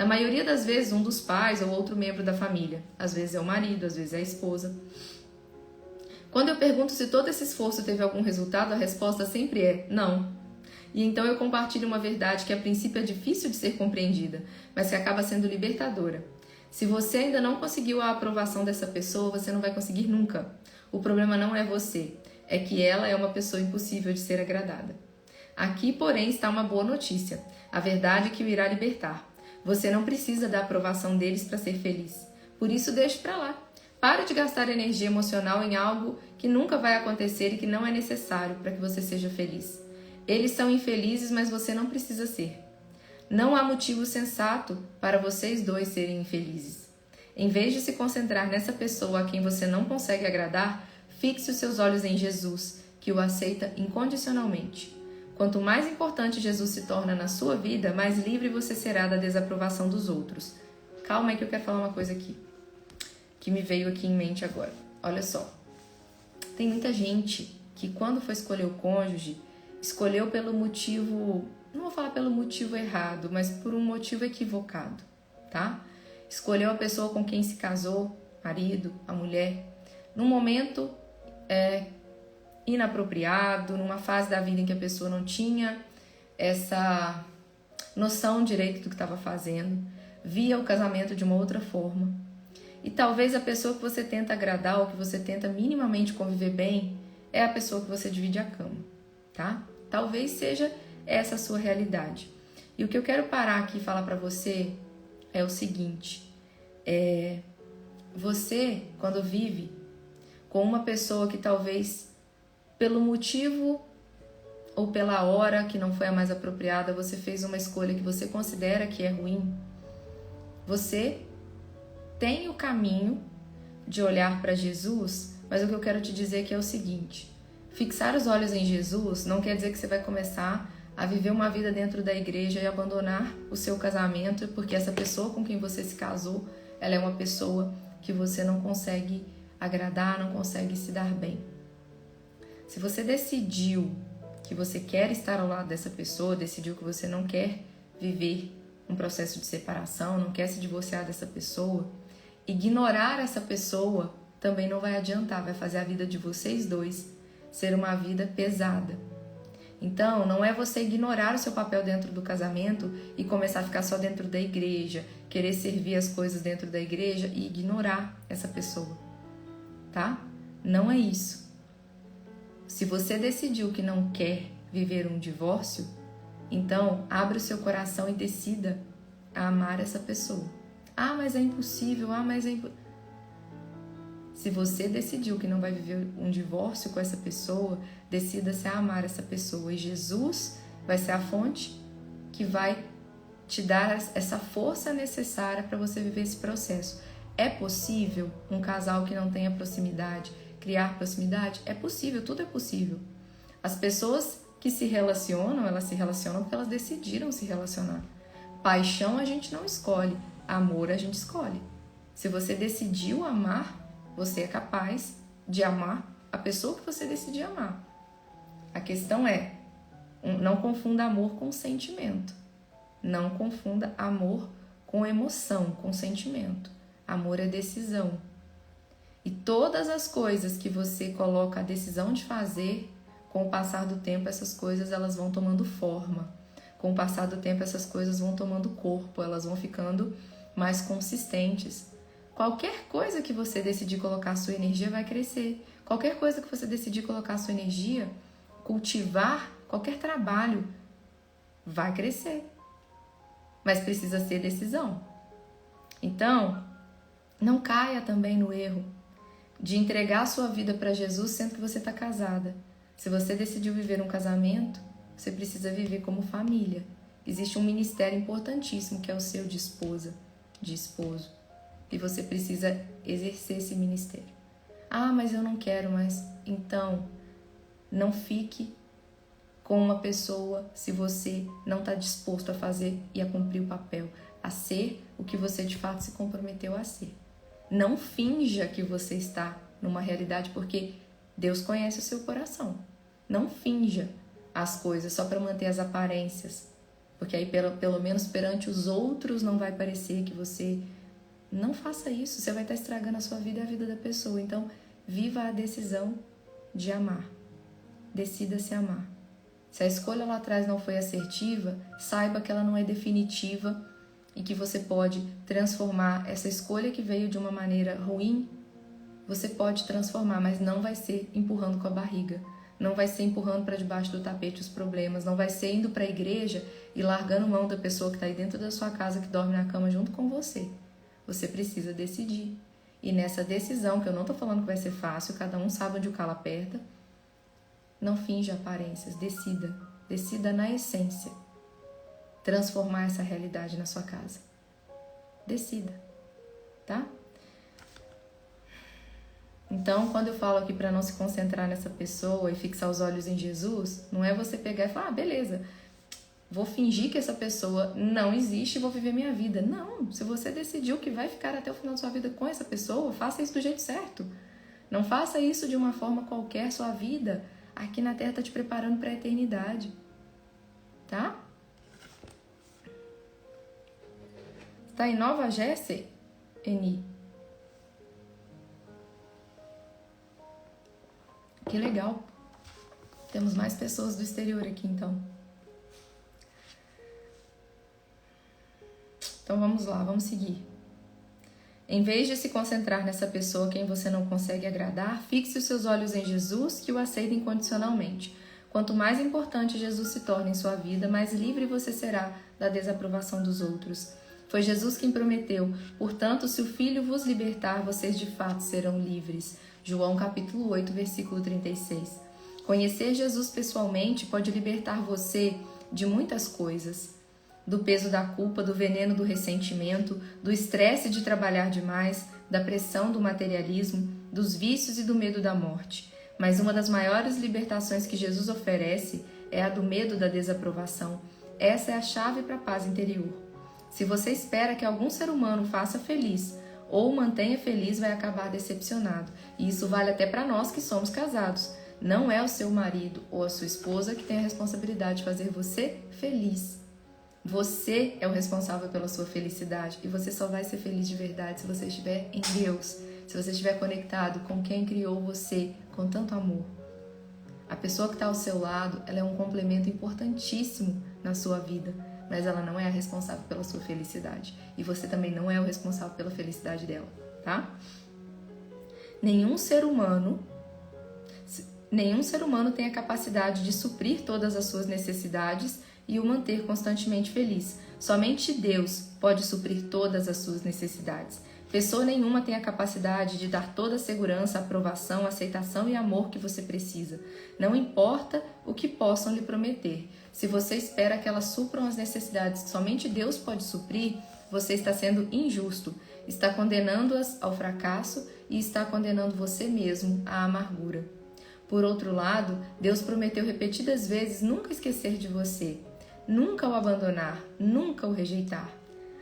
Na maioria das vezes, um dos pais ou outro membro da família. Às vezes é o marido, às vezes é a esposa. Quando eu pergunto se todo esse esforço teve algum resultado, a resposta sempre é não. E então eu compartilho uma verdade que a princípio é difícil de ser compreendida, mas que acaba sendo libertadora. Se você ainda não conseguiu a aprovação dessa pessoa, você não vai conseguir nunca. O problema não é você, é que ela é uma pessoa impossível de ser agradada. Aqui, porém, está uma boa notícia. A verdade que o irá libertar. Você não precisa da aprovação deles para ser feliz. Por isso, deixe para lá. Pare de gastar energia emocional em algo que nunca vai acontecer e que não é necessário para que você seja feliz. Eles são infelizes, mas você não precisa ser. Não há motivo sensato para vocês dois serem infelizes. Em vez de se concentrar nessa pessoa a quem você não consegue agradar, fixe os seus olhos em Jesus, que o aceita incondicionalmente. Quanto mais importante Jesus se torna na sua vida, mais livre você será da desaprovação dos outros. Calma aí que eu quero falar uma coisa aqui, que me veio aqui em mente agora. Olha só, tem muita gente que quando foi escolher o cônjuge, escolheu pelo motivo, não vou falar pelo motivo errado, mas por um motivo equivocado, tá? Escolheu a pessoa com quem se casou, marido, a mulher, num momento inapropriado, numa fase da vida em que a pessoa não tinha essa noção direito do que estava fazendo, via o casamento de uma outra forma. E talvez a pessoa que você tenta agradar ou que você tenta minimamente conviver bem é a pessoa que você divide a cama, tá? Talvez seja essa a sua realidade. E o que eu quero parar aqui e falar para você é o seguinte: você, quando vive com uma pessoa que talvez pelo motivo ou pela hora que não foi a mais apropriada, você fez uma escolha que você considera que é ruim, você tem o caminho de olhar para Jesus, mas o que eu quero te dizer aqui é o seguinte: fixar os olhos em Jesus não quer dizer que você vai começar a viver uma vida dentro da igreja e abandonar o seu casamento, porque essa pessoa com quem você se casou, ela é uma pessoa que você não consegue agradar, não consegue se dar bem. Se você decidiu que você quer estar ao lado dessa pessoa, decidiu que você não quer viver um processo de separação, não quer se divorciar dessa pessoa, ignorar essa pessoa também não vai adiantar, vai fazer a vida de vocês dois ser uma vida pesada. Então, não é você ignorar o seu papel dentro do casamento e começar a ficar só dentro da igreja, querer servir as coisas dentro da igreja e ignorar essa pessoa, tá? Não é isso. Se você decidiu que não quer viver um divórcio, então abre o seu coração e decida a amar essa pessoa. Ah, mas é impossível, Se você decidiu que não vai viver um divórcio com essa pessoa, decida-se a amar essa pessoa. E Jesus vai ser a fonte que vai te dar essa força necessária para você viver esse processo. É possível um casal que não tenha proximidade criar proximidade? É possível, tudo é possível. As pessoas que se relacionam, elas se relacionam porque elas decidiram se relacionar. Paixão a gente não escolhe, amor a gente escolhe. Se você decidiu amar, você é capaz de amar a pessoa que você decidiu amar. A questão é, não confunda amor com sentimento. Não confunda amor com emoção, com sentimento. Amor é decisão. E todas as coisas que você coloca a decisão de fazer, com o passar do tempo, essas coisas elas vão tomando forma. Com o passar do tempo, essas coisas vão tomando corpo, elas vão ficando mais consistentes. Qualquer coisa que você decidir colocar a sua energia vai crescer. Qualquer coisa que você decidir colocar a sua energia, cultivar, qualquer trabalho, vai crescer. Mas precisa ser decisão. Então, não caia também no erro de entregar a sua vida para Jesus sendo que você está casada. Se você decidiu viver um casamento, você precisa viver como família. Existe um ministério importantíssimo que é o seu de esposa, de esposo. E você precisa exercer esse ministério. Ah, mas eu não quero mais. Então, não fique com uma pessoa se você não está disposto a fazer e a cumprir o papel, a ser o que você de fato se comprometeu a ser. Não finja que você está numa realidade, porque Deus conhece o seu coração. Não finja as coisas só para manter as aparências. Porque aí pelo menos perante os outros não vai parecer que você... Não faça isso, você vai estar estragando a sua vida e a vida da pessoa. Então, viva a decisão de amar. Decida se amar. Se a escolha lá atrás não foi assertiva, saiba que ela não é definitiva e que você pode transformar essa escolha que veio de uma maneira ruim. Você pode transformar, mas não vai ser empurrando com a barriga. Não vai ser empurrando para debaixo do tapete os problemas. Não vai ser indo para a igreja e largando mão da pessoa que está aí dentro da sua casa, que dorme na cama junto com você. Você precisa decidir. E nessa decisão, que eu não estou falando que vai ser fácil, cada um sabe onde o calo aperta, não finja aparências, decida. Decida na essência. Transformar essa realidade na sua casa. Decida, tá? Então, quando eu falo aqui para não se concentrar nessa pessoa e fixar os olhos em Jesus, não é você pegar e falar, beleza, vou fingir que essa pessoa não existe e vou viver minha vida. Não, se você decidiu que vai ficar até o final da sua vida com essa pessoa, faça isso do jeito certo. Não faça isso de uma forma qualquer, sua vida aqui na Terra está te preparando para a eternidade. Tá? Está em Nova Jersey, Eni? Que legal. Temos mais pessoas do exterior aqui, então. Então vamos lá, vamos seguir. Em vez de se concentrar nessa pessoa quem você não consegue agradar, fixe os seus olhos em Jesus, que o aceita incondicionalmente. Quanto mais importante Jesus se torna em sua vida, mais livre você será da desaprovação dos outros. Foi Jesus quem prometeu, portanto, se o Filho vos libertar, vocês de fato serão livres. João capítulo 8, versículo 36. Conhecer Jesus pessoalmente pode libertar você de muitas coisas. Do peso da culpa, do veneno do ressentimento, do estresse de trabalhar demais, da pressão do materialismo, dos vícios e do medo da morte. Mas uma das maiores libertações que Jesus oferece é a do medo da desaprovação. Essa é a chave para a paz interior. Se você espera que algum ser humano faça feliz ou mantenha feliz, vai acabar decepcionado. E isso vale até para nós que somos casados. Não é o seu marido ou a sua esposa que tem a responsabilidade de fazer você feliz. Você é o responsável pela sua felicidade e você só vai ser feliz de verdade se você estiver em Deus, se você estiver conectado com quem criou você com tanto amor. A pessoa que está ao seu lado, ela é um complemento importantíssimo na sua vida, mas ela não é a responsável pela sua felicidade e você também não é o responsável pela felicidade dela, tá? Nenhum ser humano tem a capacidade de suprir todas as suas necessidades e o manter constantemente feliz. Somente Deus pode suprir todas as suas necessidades. Pessoa nenhuma tem a capacidade de dar toda a segurança, aprovação, aceitação e amor que você precisa. Não importa o que possam lhe prometer. Se você espera que elas supram as necessidades que somente Deus pode suprir, você está sendo injusto, está condenando-as ao fracasso e está condenando você mesmo à amargura. Por outro lado, Deus prometeu repetidas vezes nunca esquecer de você, nunca o abandonar, nunca o rejeitar.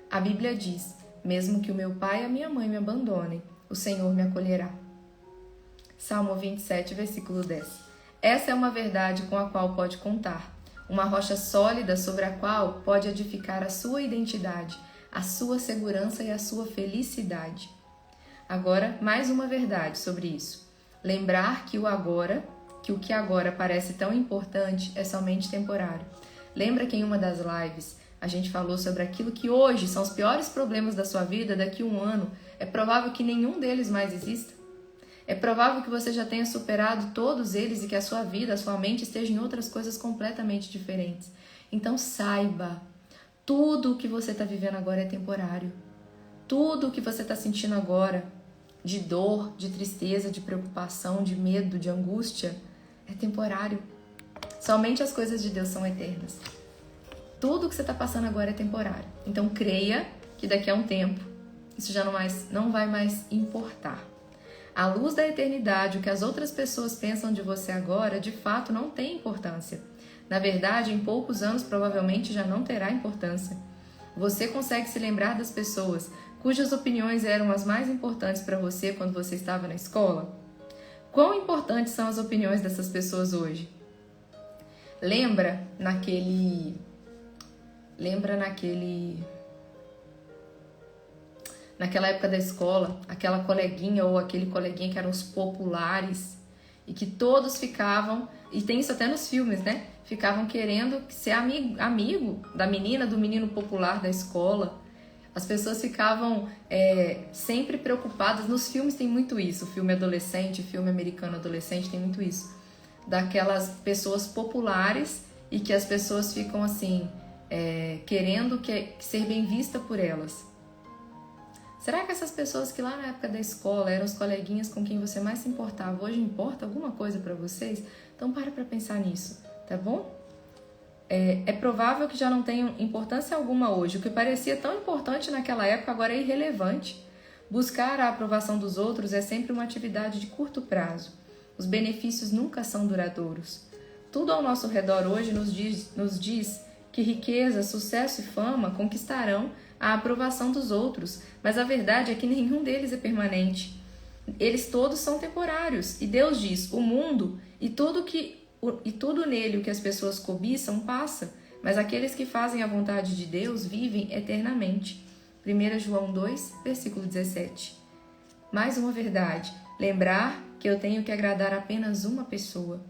A Bíblia diz, mesmo que o meu pai e a minha mãe me abandonem, o Senhor me acolherá. Salmo 27, versículo 10. Essa é uma verdade com a qual pode contar, uma rocha sólida sobre a qual pode edificar a sua identidade, a sua segurança e a sua felicidade. Agora, mais uma verdade sobre isso. Lembrar que o que agora parece tão importante é somente temporário. Lembra que em uma das lives a gente falou sobre aquilo que hoje são os piores problemas da sua vida, daqui a um ano é provável que nenhum deles mais exista? É provável que você já tenha superado todos eles e que a sua vida, a sua mente esteja em outras coisas completamente diferentes. Então saiba, tudo o que você está vivendo agora é temporário. Tudo o que você está sentindo agora, de dor, de tristeza, de preocupação, de medo, de angústia, é temporário. Somente as coisas de Deus são eternas. Tudo que você está passando agora é temporário. Então creia que daqui a um tempo isso já não vai mais importar. À luz da eternidade, o que as outras pessoas pensam de você agora, de fato, não tem importância. Na verdade, em poucos anos, provavelmente já não terá importância. Você consegue se lembrar das pessoas cujas opiniões eram as mais importantes para você quando você estava na escola? Quão importantes são as opiniões dessas pessoas hoje? Lembra naquele Lembra naquela época da escola, aquela coleguinha ou aquele coleguinha que eram os populares e que todos ficavam, e tem isso até nos filmes, né? Ficavam querendo ser amigo da menina, do menino popular da escola. As pessoas ficavam sempre preocupadas. Nos filmes tem muito isso, filme adolescente, filme americano adolescente tem muito isso. Daquelas pessoas populares e que as pessoas ficam assim, querendo ser bem vista por elas. Será que essas pessoas que lá na época da escola eram os coleguinhas com quem você mais se importava, hoje importa alguma coisa para vocês? Então para pensar nisso, tá bom? É provável que já não tenham importância alguma hoje. O que parecia tão importante naquela época agora é irrelevante. Buscar a aprovação dos outros é sempre uma atividade de curto prazo. Os benefícios nunca são duradouros. Tudo ao nosso redor hoje nos diz que riqueza, sucesso e fama conquistarão a aprovação dos outros, mas a verdade é que nenhum deles é permanente. Eles todos são temporários. E Deus diz, o mundo e tudo nele o que as pessoas cobiçam passa, mas aqueles que fazem a vontade de Deus vivem eternamente. 1 João 2, versículo 17. Mais uma verdade, lembrar que eu tenho que agradar apenas uma pessoa.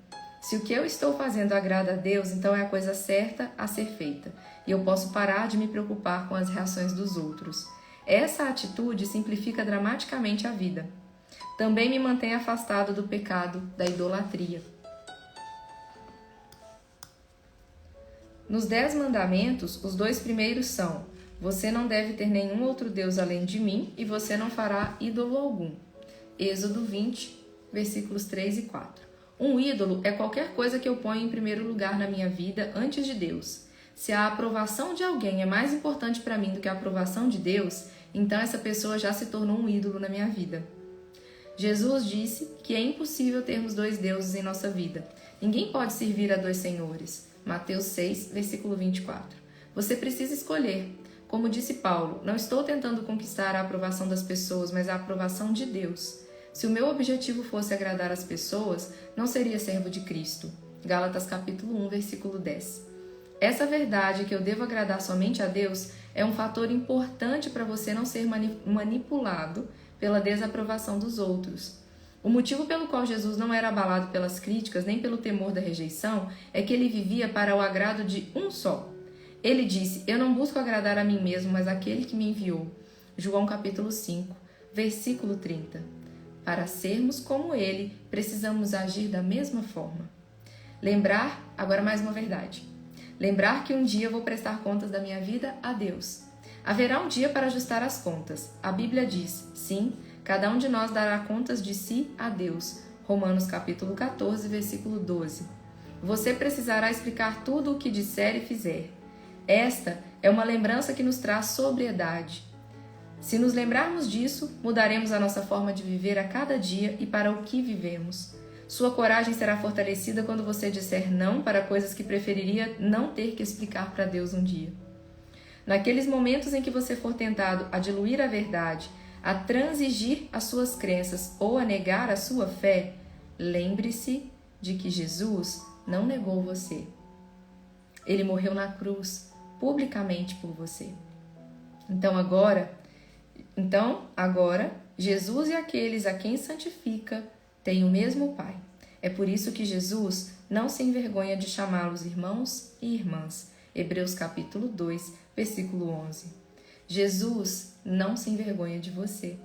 Se o que eu estou fazendo agrada a Deus, então é a coisa certa a ser feita, e eu posso parar de me preocupar com as reações dos outros. Essa atitude simplifica dramaticamente a vida. Também me mantém afastado do pecado da idolatria. Nos 10 mandamentos, os 2 primeiros são: você não deve ter nenhum outro Deus além de mim, e você não fará ídolo algum. Êxodo 20, versículos 3 e 4. Um ídolo é qualquer coisa que eu ponho em primeiro lugar na minha vida antes de Deus. Se a aprovação de alguém é mais importante para mim do que a aprovação de Deus, então essa pessoa já se tornou um ídolo na minha vida. Jesus disse que é impossível termos 2 deuses em nossa vida. Ninguém pode servir a 2 senhores. Mateus 6, versículo 24. Você precisa escolher. Como disse Paulo, não estou tentando conquistar a aprovação das pessoas, mas a aprovação de Deus. Se o meu objetivo fosse agradar as pessoas, não seria servo de Cristo. Gálatas capítulo 1, versículo 10. Essa verdade que eu devo agradar somente a Deus é um fator importante para você não ser manipulado pela desaprovação dos outros. O motivo pelo qual Jesus não era abalado pelas críticas nem pelo temor da rejeição é que ele vivia para o agrado de um só. Ele disse, eu não busco agradar a mim mesmo, mas aquele que me enviou. João capítulo 5, versículo 30. Para sermos como ele, precisamos agir da mesma forma. Lembrar, agora mais uma verdade. Lembrar que um dia eu vou prestar contas da minha vida a Deus. Haverá um dia para ajustar as contas. A Bíblia diz, sim, cada um de nós dará contas de si a Deus. Romanos capítulo 14, versículo 12. Você precisará explicar tudo o que disser e fizer. Esta é uma lembrança que nos traz sobriedade. Se nos lembrarmos disso, mudaremos a nossa forma de viver a cada dia e para o que vivemos. Sua coragem será fortalecida quando você disser não para coisas que preferiria não ter que explicar para Deus um dia. Naqueles momentos em que você for tentado a diluir a verdade, a transigir as suas crenças ou a negar a sua fé, lembre-se de que Jesus não negou você. Ele morreu na cruz, publicamente por você. Então agora, Jesus e aqueles a quem santifica têm o mesmo Pai. É por isso que Jesus não se envergonha de chamá-los irmãos e irmãs. Hebreus capítulo 2, versículo 11. Jesus não se envergonha de você.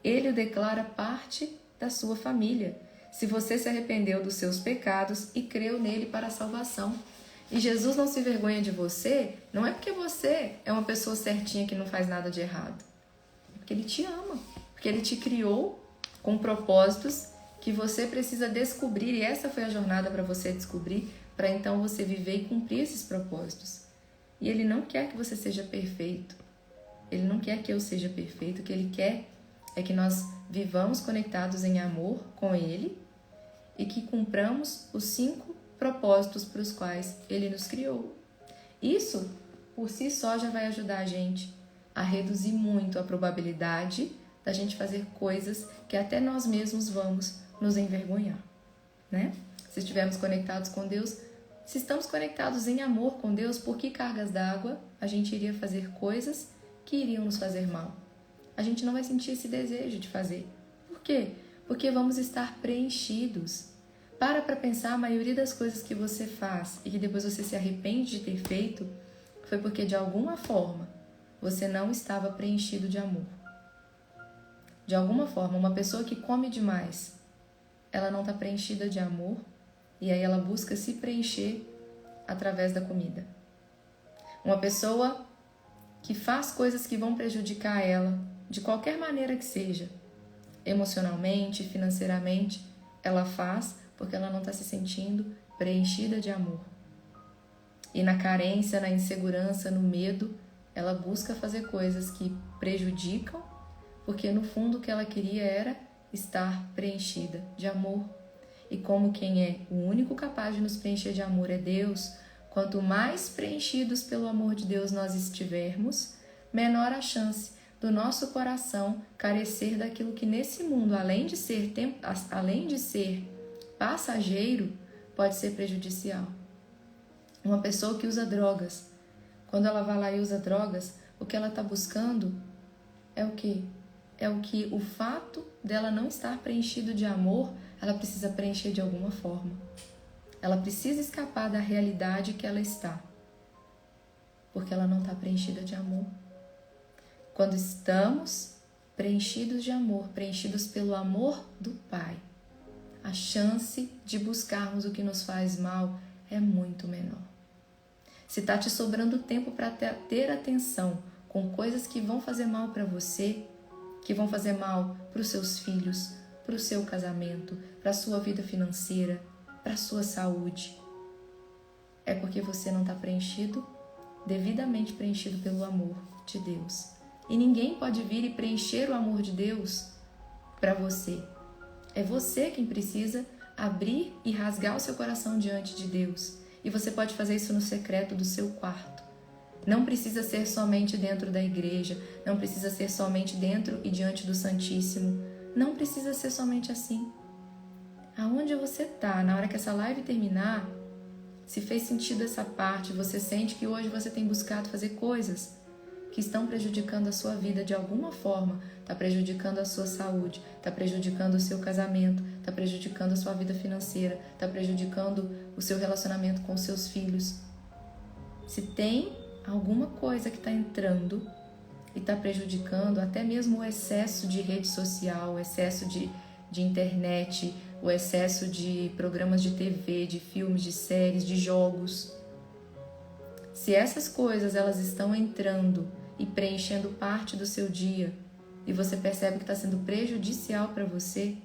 Ele o declara parte da sua família, se você se arrependeu dos seus pecados e creu nele para a salvação. E Jesus não se envergonha de você, não é porque você é uma pessoa certinha que não faz nada de errado. Porque ele te ama, porque ele te criou com propósitos que você precisa descobrir, e essa foi a jornada para você descobrir, para então você viver e cumprir esses propósitos. E ele não quer que você seja perfeito, ele não quer que eu seja perfeito, o que ele quer é que nós vivamos conectados em amor com ele e que cumpramos os 5 propósitos para os quais ele nos criou. Isso, por si só, já vai ajudar a gente a reduzir muito a probabilidade da gente fazer coisas que até nós mesmos vamos nos envergonhar, né? Se estivermos conectados com Deus, Se estamos conectados em amor com Deus, por que cargas d'água a gente iria fazer coisas que iriam nos fazer mal? A gente não vai sentir esse desejo de fazer. Por quê? Porque vamos estar preenchidos. Para pensar, a maioria das coisas que você faz e que depois você se arrepende de ter feito, foi porque de alguma forma você não estava preenchido de amor. De alguma forma, uma pessoa que come demais, ela não está preenchida de amor e aí ela busca se preencher através da comida. Uma pessoa que faz coisas que vão prejudicar ela, de qualquer maneira que seja, emocionalmente, financeiramente, ela faz porque ela não está se sentindo preenchida de amor. E na carência, na insegurança, no medo, ela busca fazer coisas que prejudicam, porque no fundo o que ela queria era estar preenchida de amor. E como quem é o único capaz de nos preencher de amor é Deus, quanto mais preenchidos pelo amor de Deus nós estivermos, menor a chance do nosso coração carecer daquilo que nesse mundo, além de ser passageiro, pode ser prejudicial. Uma pessoa que usa drogas, quando ela vai lá e usa drogas, o que ela está buscando é o quê? É o fato dela não estar preenchido de amor, ela precisa preencher de alguma forma. Ela precisa escapar da realidade que ela está, porque ela não está preenchida de amor. Quando estamos preenchidos de amor, preenchidos pelo amor do Pai, a chance de buscarmos o que nos faz mal é muito menor. Se está te sobrando tempo para ter atenção com coisas que vão fazer mal para você, que vão fazer mal para os seus filhos, para o seu casamento, para a sua vida financeira, para a sua saúde, é porque você não está preenchido, devidamente preenchido pelo amor de Deus. E ninguém pode vir e preencher o amor de Deus para você. É você quem precisa abrir e rasgar o seu coração diante de Deus. E você pode fazer isso no secreto do seu quarto. Não precisa ser somente dentro da igreja, não precisa ser somente dentro e diante do Santíssimo. Não precisa ser somente assim. Aonde você está, na hora que essa live terminar, se fez sentido essa parte, você sente que hoje você tem buscado fazer coisas que estão prejudicando a sua vida de alguma forma, está prejudicando a sua saúde, está prejudicando o seu casamento, está prejudicando a sua vida financeira, está prejudicando o seu relacionamento com os seus filhos. Se tem alguma coisa que está entrando e está prejudicando, até mesmo o excesso de rede social, o excesso de internet, o excesso de programas de TV, de filmes, de séries, de jogos. Se essas coisas elas estão entrando e preenchendo parte do seu dia e você percebe que está sendo prejudicial para você,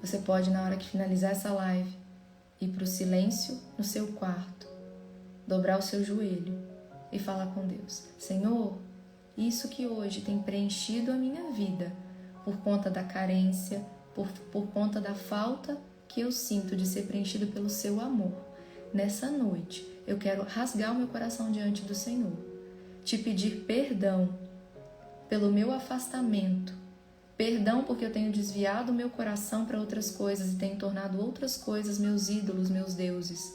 você pode, na hora que finalizar essa live, ir para o silêncio no seu quarto, dobrar o seu joelho e falar com Deus: Senhor, isso que hoje tem preenchido a minha vida por conta da carência, por conta da falta que eu sinto de ser preenchido pelo seu amor. Nessa noite, eu quero rasgar o meu coração diante do Senhor, te pedir perdão pelo meu afastamento, perdão porque eu tenho desviado o meu coração para outras coisas e tenho tornado outras coisas meus ídolos, meus deuses.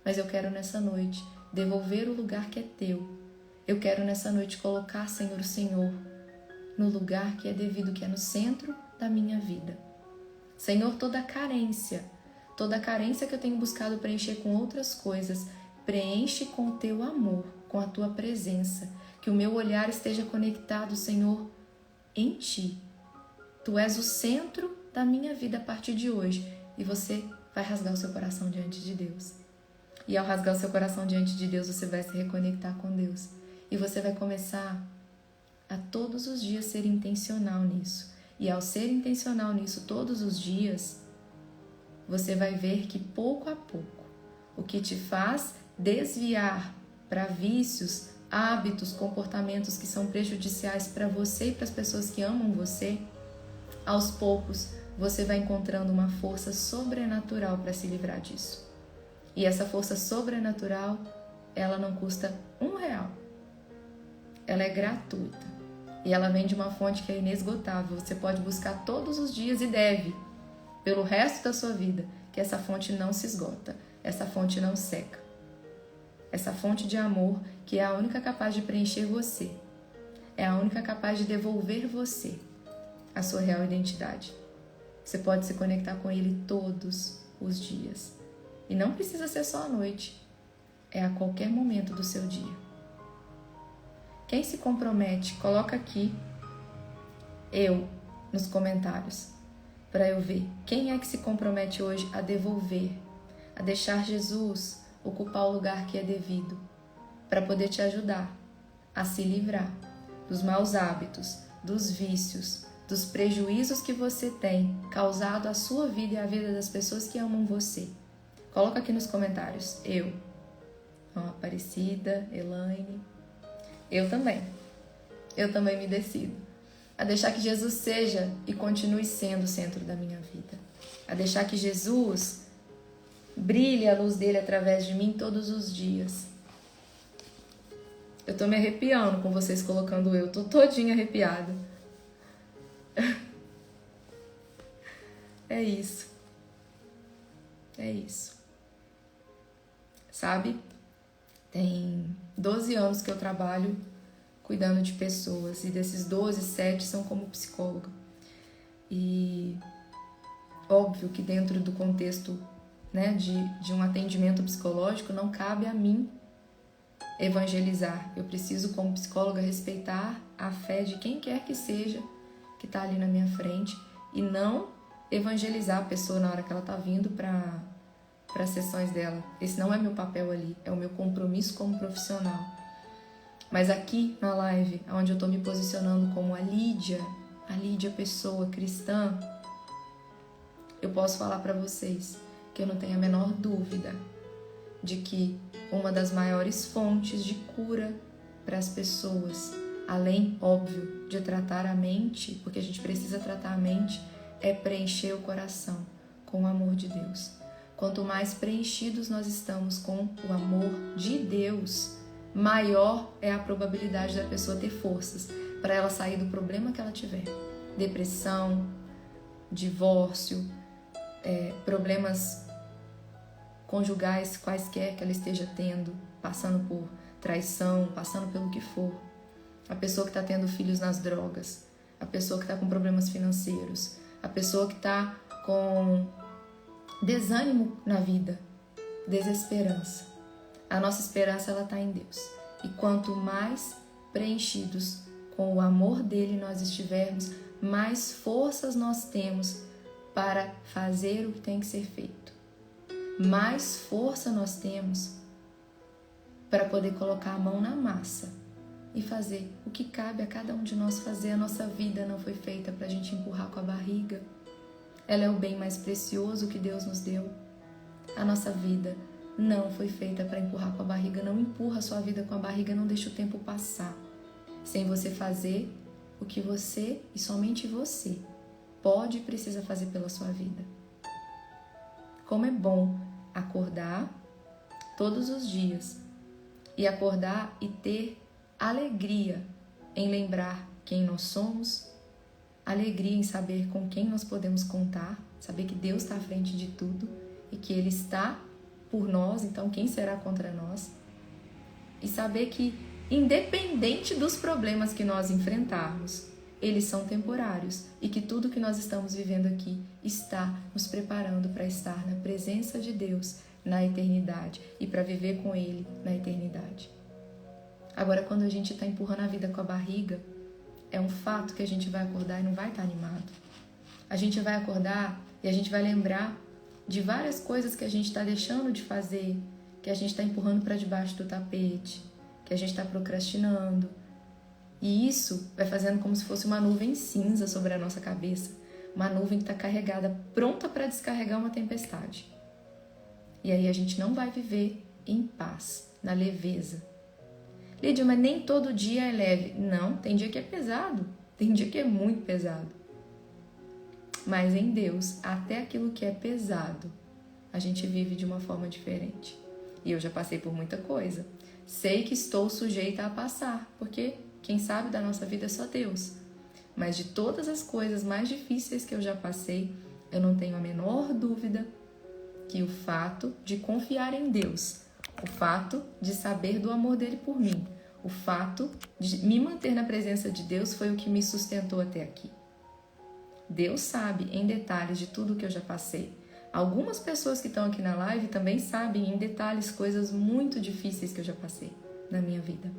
Mas eu quero nessa noite devolver o lugar que é teu. Eu quero nessa noite colocar, Senhor, o Senhor no lugar que é devido, que é no centro da minha vida. Senhor, toda a carência que eu tenho buscado preencher com outras coisas, preenche com o teu amor, com a tua presença, que o meu olhar esteja conectado, Senhor, em ti. Tu és o centro da minha vida a partir de hoje e você vai rasgar o seu coração diante de Deus. E ao rasgar o seu coração diante de Deus, você vai se reconectar com Deus e você vai começar a todos os dias ser intencional nisso. E ao ser intencional nisso todos os dias, você vai ver que pouco a pouco, o que te faz desviar para vícios, hábitos, comportamentos que são prejudiciais para você e para as pessoas que amam você, aos poucos você vai encontrando uma força sobrenatural para se livrar disso. E essa força sobrenatural, ela não custa R$1. Ela é gratuita. E ela vem de uma fonte que é inesgotável. Você pode buscar todos os dias e deve, pelo resto da sua vida, que essa fonte não se esgota. essa fonte não seca. Essa fonte de amor que é a única capaz de preencher você. É a única capaz de devolver você a sua real identidade. Você pode se conectar com Ele todos os dias. E não precisa ser só à noite. É a qualquer momento do seu dia. Quem se compromete, coloca aqui eu nos comentários para eu ver quem é que se compromete hoje a devolver, a deixar Jesus ocupar o lugar que é devido, para poder te ajudar a se livrar dos maus hábitos, dos vícios, dos prejuízos que você tem causado à sua vida e à vida das pessoas que amam você. Coloca aqui nos comentários. Eu. Aparecida, Elaine. Eu também me decido a deixar que Jesus seja e continue sendo o centro da minha vida. A deixar que Jesus brilhe a luz dele através de mim todos os dias. Eu tô me arrepiando com vocês colocando eu. Tô todinha arrepiada. É isso. É isso. Sabe? Tem 12 anos que eu trabalho cuidando de pessoas. E desses 12, 7 são como psicóloga. E óbvio que dentro do contexto, né, de um atendimento psicológico, não cabe a mim evangelizar. Eu preciso, como psicóloga, respeitar a fé de quem quer que seja que está ali na minha frente e não evangelizar a pessoa na hora que ela está vindo para as sessões dela. Esse não é meu papel ali, é o meu compromisso como profissional. Mas aqui na live, onde eu estou me posicionando como a Lídia pessoa cristã, eu posso falar para vocês que eu não tenho a menor dúvida de que uma das maiores fontes de cura para as pessoas, além, óbvio, de tratar a mente, porque a gente precisa tratar a mente, é preencher o coração com o amor de Deus. Quanto mais preenchidos nós estamos com o amor de Deus, maior é a probabilidade da pessoa ter forças para ela sair do problema que ela tiver. Depressão, divórcio, problemas conjugais quaisquer que ela esteja tendo, passando por traição, passando pelo que for. A pessoa que está tendo filhos nas drogas, a pessoa que está com problemas financeiros, a pessoa que está com desânimo na vida, desesperança. A nossa esperança ela está em Deus. E quanto mais preenchidos com o amor dele nós estivermos, mais forças nós temos para fazer o que tem que ser feito. Mais força nós temos para poder colocar a mão na massa e fazer o que cabe a cada um de nós fazer. A nossa vida não foi feita para a gente empurrar com a barriga. Ela é o bem mais precioso que Deus nos deu. A nossa vida não foi feita para empurrar com a barriga. Não empurra a sua vida com a barriga, não deixa o tempo passar sem você fazer o que você e somente você pode e precisa fazer pela sua vida. Como é bom acordar todos os dias e acordar e ter alegria em lembrar quem nós somos, alegria em saber com quem nós podemos contar, saber que Deus está à frente de tudo e que Ele está por nós, então quem será contra nós? E saber que, independente dos problemas que nós enfrentarmos, eles são temporários e que tudo que nós estamos vivendo aqui está nos preparando para estar na presença de Deus na eternidade e para viver com Ele na eternidade. Agora, quando a gente está empurrando a vida com a barriga, é um fato que a gente vai acordar e não vai estar animado. A gente vai acordar e a gente vai lembrar de várias coisas que a gente está deixando de fazer, que a gente está empurrando para debaixo do tapete, que a gente está procrastinando. E isso vai fazendo como se fosse uma nuvem cinza sobre a nossa cabeça, uma nuvem que está carregada, pronta para descarregar uma tempestade. E aí a gente não vai viver em paz, na leveza. Lídia, mas nem todo dia é leve. Não, tem dia que é pesado, tem dia que é muito pesado. Mas em Deus, até aquilo que é pesado, a gente vive de uma forma diferente. E eu já passei por muita coisa. Sei que estou sujeita a passar, porque quem sabe da nossa vida é só Deus. Mas de todas as coisas mais difíceis que eu já passei, eu não tenho a menor dúvida que o fato de confiar em Deus, o fato de saber do amor dele por mim, o fato de me manter na presença de Deus foi o que me sustentou até aqui. Deus sabe em detalhes de tudo que eu já passei. Algumas pessoas que estão aqui na live também sabem em detalhes coisas muito difíceis que eu já passei na minha vida.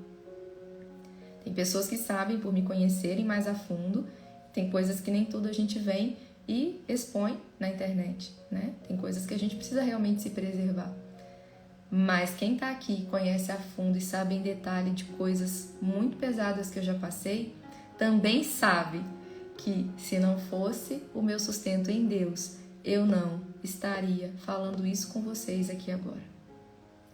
Tem pessoas que sabem por me conhecerem mais a fundo, tem coisas que nem tudo a gente vem e expõe na internet, né? Tem coisas que a gente precisa realmente se preservar. Mas quem tá aqui, conhece a fundo e sabe em detalhe de coisas muito pesadas que eu já passei, também sabe que se não fosse o meu sustento em Deus, eu não estaria falando isso com vocês aqui agora.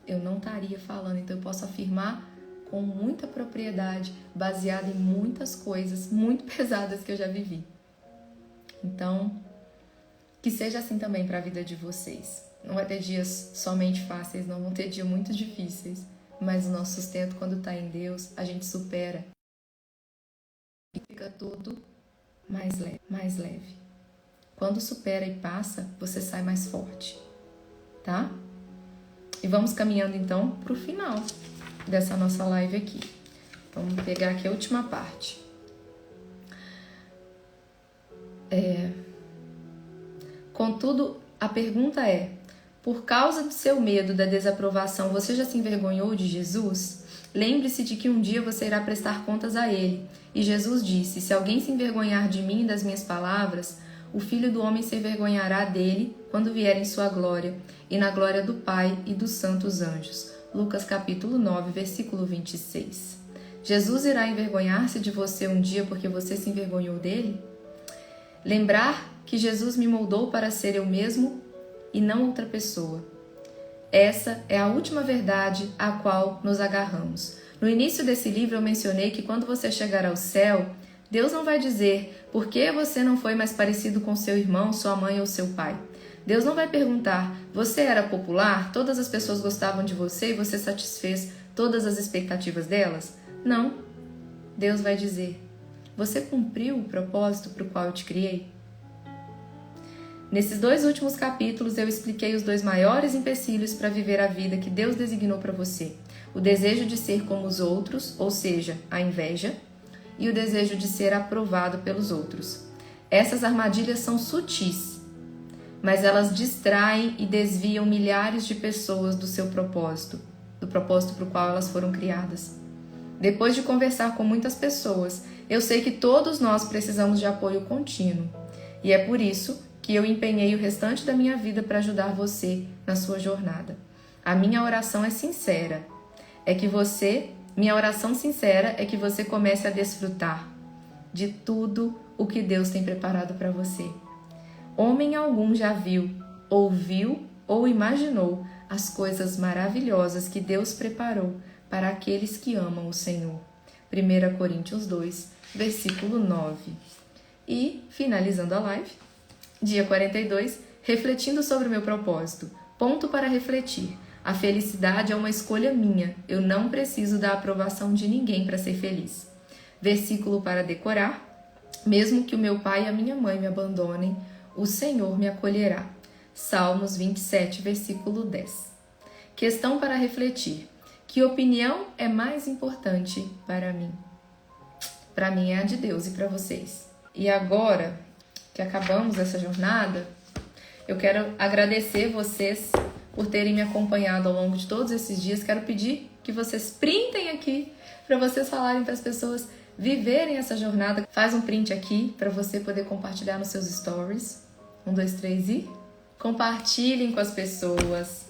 Eu não estaria falando, então eu posso afirmar com muita propriedade, baseada em muitas coisas muito pesadas que eu já vivi. Então, que seja assim também para a vida de vocês. Não vai ter dias somente fáceis, não vão ter dias muito difíceis, mas o nosso sustento, quando está em Deus, a gente supera e fica tudo mais leve. Quando supera e passa, você sai mais forte, tá? E vamos caminhando então para o final dessa nossa live aqui. Vamos pegar aqui a última parte. Contudo, a pergunta é: por causa do seu medo da desaprovação, você já se envergonhou de Jesus? Lembre-se de que um dia você irá prestar contas a Ele. E Jesus disse: se alguém se envergonhar de mim e das minhas palavras, o Filho do Homem se envergonhará dele quando vier em sua glória, e na glória do Pai e dos santos anjos. Lucas capítulo 9, versículo 26. Jesus irá envergonhar-se de você um dia porque você se envergonhou dele? Lembrar que Jesus me moldou para ser eu mesmo e não outra pessoa. Essa é a última verdade à qual nos agarramos. No início desse livro eu mencionei que quando você chegar ao céu, Deus não vai dizer por que você não foi mais parecido com seu irmão, sua mãe ou seu pai. Deus não vai perguntar: você era popular? Todas as pessoas gostavam de você e você satisfez todas as expectativas delas? Não. Deus vai dizer: você cumpriu o propósito para o qual eu te criei? Nesses 2 últimos capítulos eu expliquei os 2 maiores empecilhos para viver a vida que Deus designou para você. O desejo de ser como os outros, ou seja, a inveja, e o desejo de ser aprovado pelos outros. Essas armadilhas são sutis, mas elas distraem e desviam milhares de pessoas do seu propósito, do propósito para o qual elas foram criadas. Depois de conversar com muitas pessoas, eu sei que todos nós precisamos de apoio contínuo. E é por isso que eu empenhei o restante da minha vida para ajudar você na sua jornada. A minha oração é sincera. Minha oração sincera é que você comece a desfrutar de tudo o que Deus tem preparado para você. Homem algum já viu, ouviu ou imaginou as coisas maravilhosas que Deus preparou para aqueles que amam o Senhor. 1 Coríntios 2, versículo 9. E, finalizando a live, dia 42, refletindo sobre o meu propósito. Ponto para refletir. A felicidade é uma escolha minha. Eu não preciso da aprovação de ninguém para ser feliz. Versículo para decorar. Mesmo que o meu pai e a minha mãe me abandonem, o Senhor me acolherá. Salmos 27, versículo 10. Questão para refletir. Que opinião é mais importante para mim? Para mim é a de Deus e para vocês. E agora que acabamos essa jornada, eu quero agradecer vocês por terem me acompanhado ao longo de todos esses dias. Quero pedir que vocês printem aqui para vocês falarem para as pessoas viverem essa jornada. Faz um print aqui para você poder compartilhar nos seus stories. 1, 2, 3 e compartilhem com as pessoas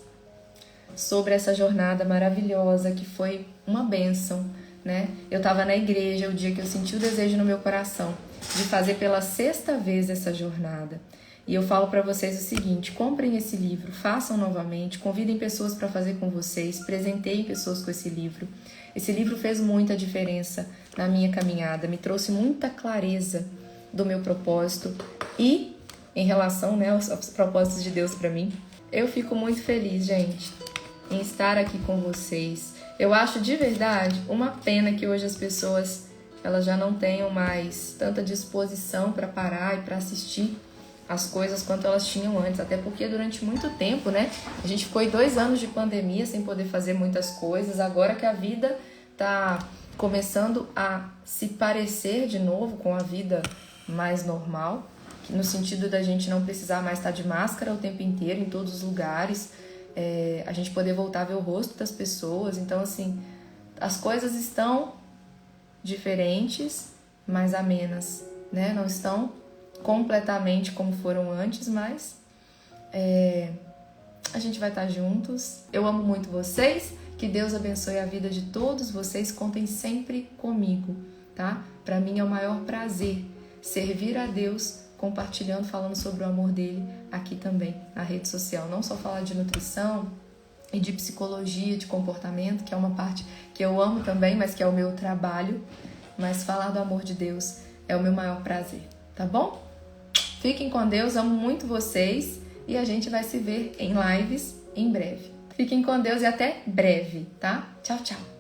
sobre essa jornada maravilhosa que foi uma bênção, né? Eu estava na igreja o dia que eu senti o desejo no meu coração de fazer pela 6ª vez essa jornada. E eu falo para vocês o seguinte: comprem esse livro, façam novamente, convidem pessoas para fazer com vocês, presenteiem pessoas com esse livro. Esse livro fez muita diferença na minha caminhada, me trouxe muita clareza do meu propósito e em relação, né, aos propósitos de Deus para mim. Eu fico muito feliz, gente, em estar aqui com vocês. Eu acho de verdade uma pena que hoje as pessoas elas já não tenham mais tanta disposição para parar e para assistir as coisas quanto elas tinham antes, até porque durante muito tempo, né, a gente ficou 2 anos de pandemia sem poder fazer muitas coisas, agora que a vida tá começando a se parecer de novo com a vida mais normal, no sentido da gente não precisar mais estar de máscara o tempo inteiro, em todos os lugares, a gente poder voltar a ver o rosto das pessoas, então assim, as coisas estão diferentes, mais amenas, né, não estão completamente como foram antes, mas a gente vai estar juntos. Eu amo muito vocês, que Deus abençoe a vida de todos vocês, contem sempre comigo, tá? Para mim é o maior prazer servir a Deus compartilhando, falando sobre o amor dele aqui também na rede social, não só falar de nutrição e de psicologia, de comportamento, que é uma parte que eu amo também, mas que é o meu trabalho, mas falar do amor de Deus é o meu maior prazer, tá bom? Fiquem com Deus, amo muito vocês e a gente vai se ver em lives em breve. Fiquem com Deus e até breve, tá? Tchau, tchau!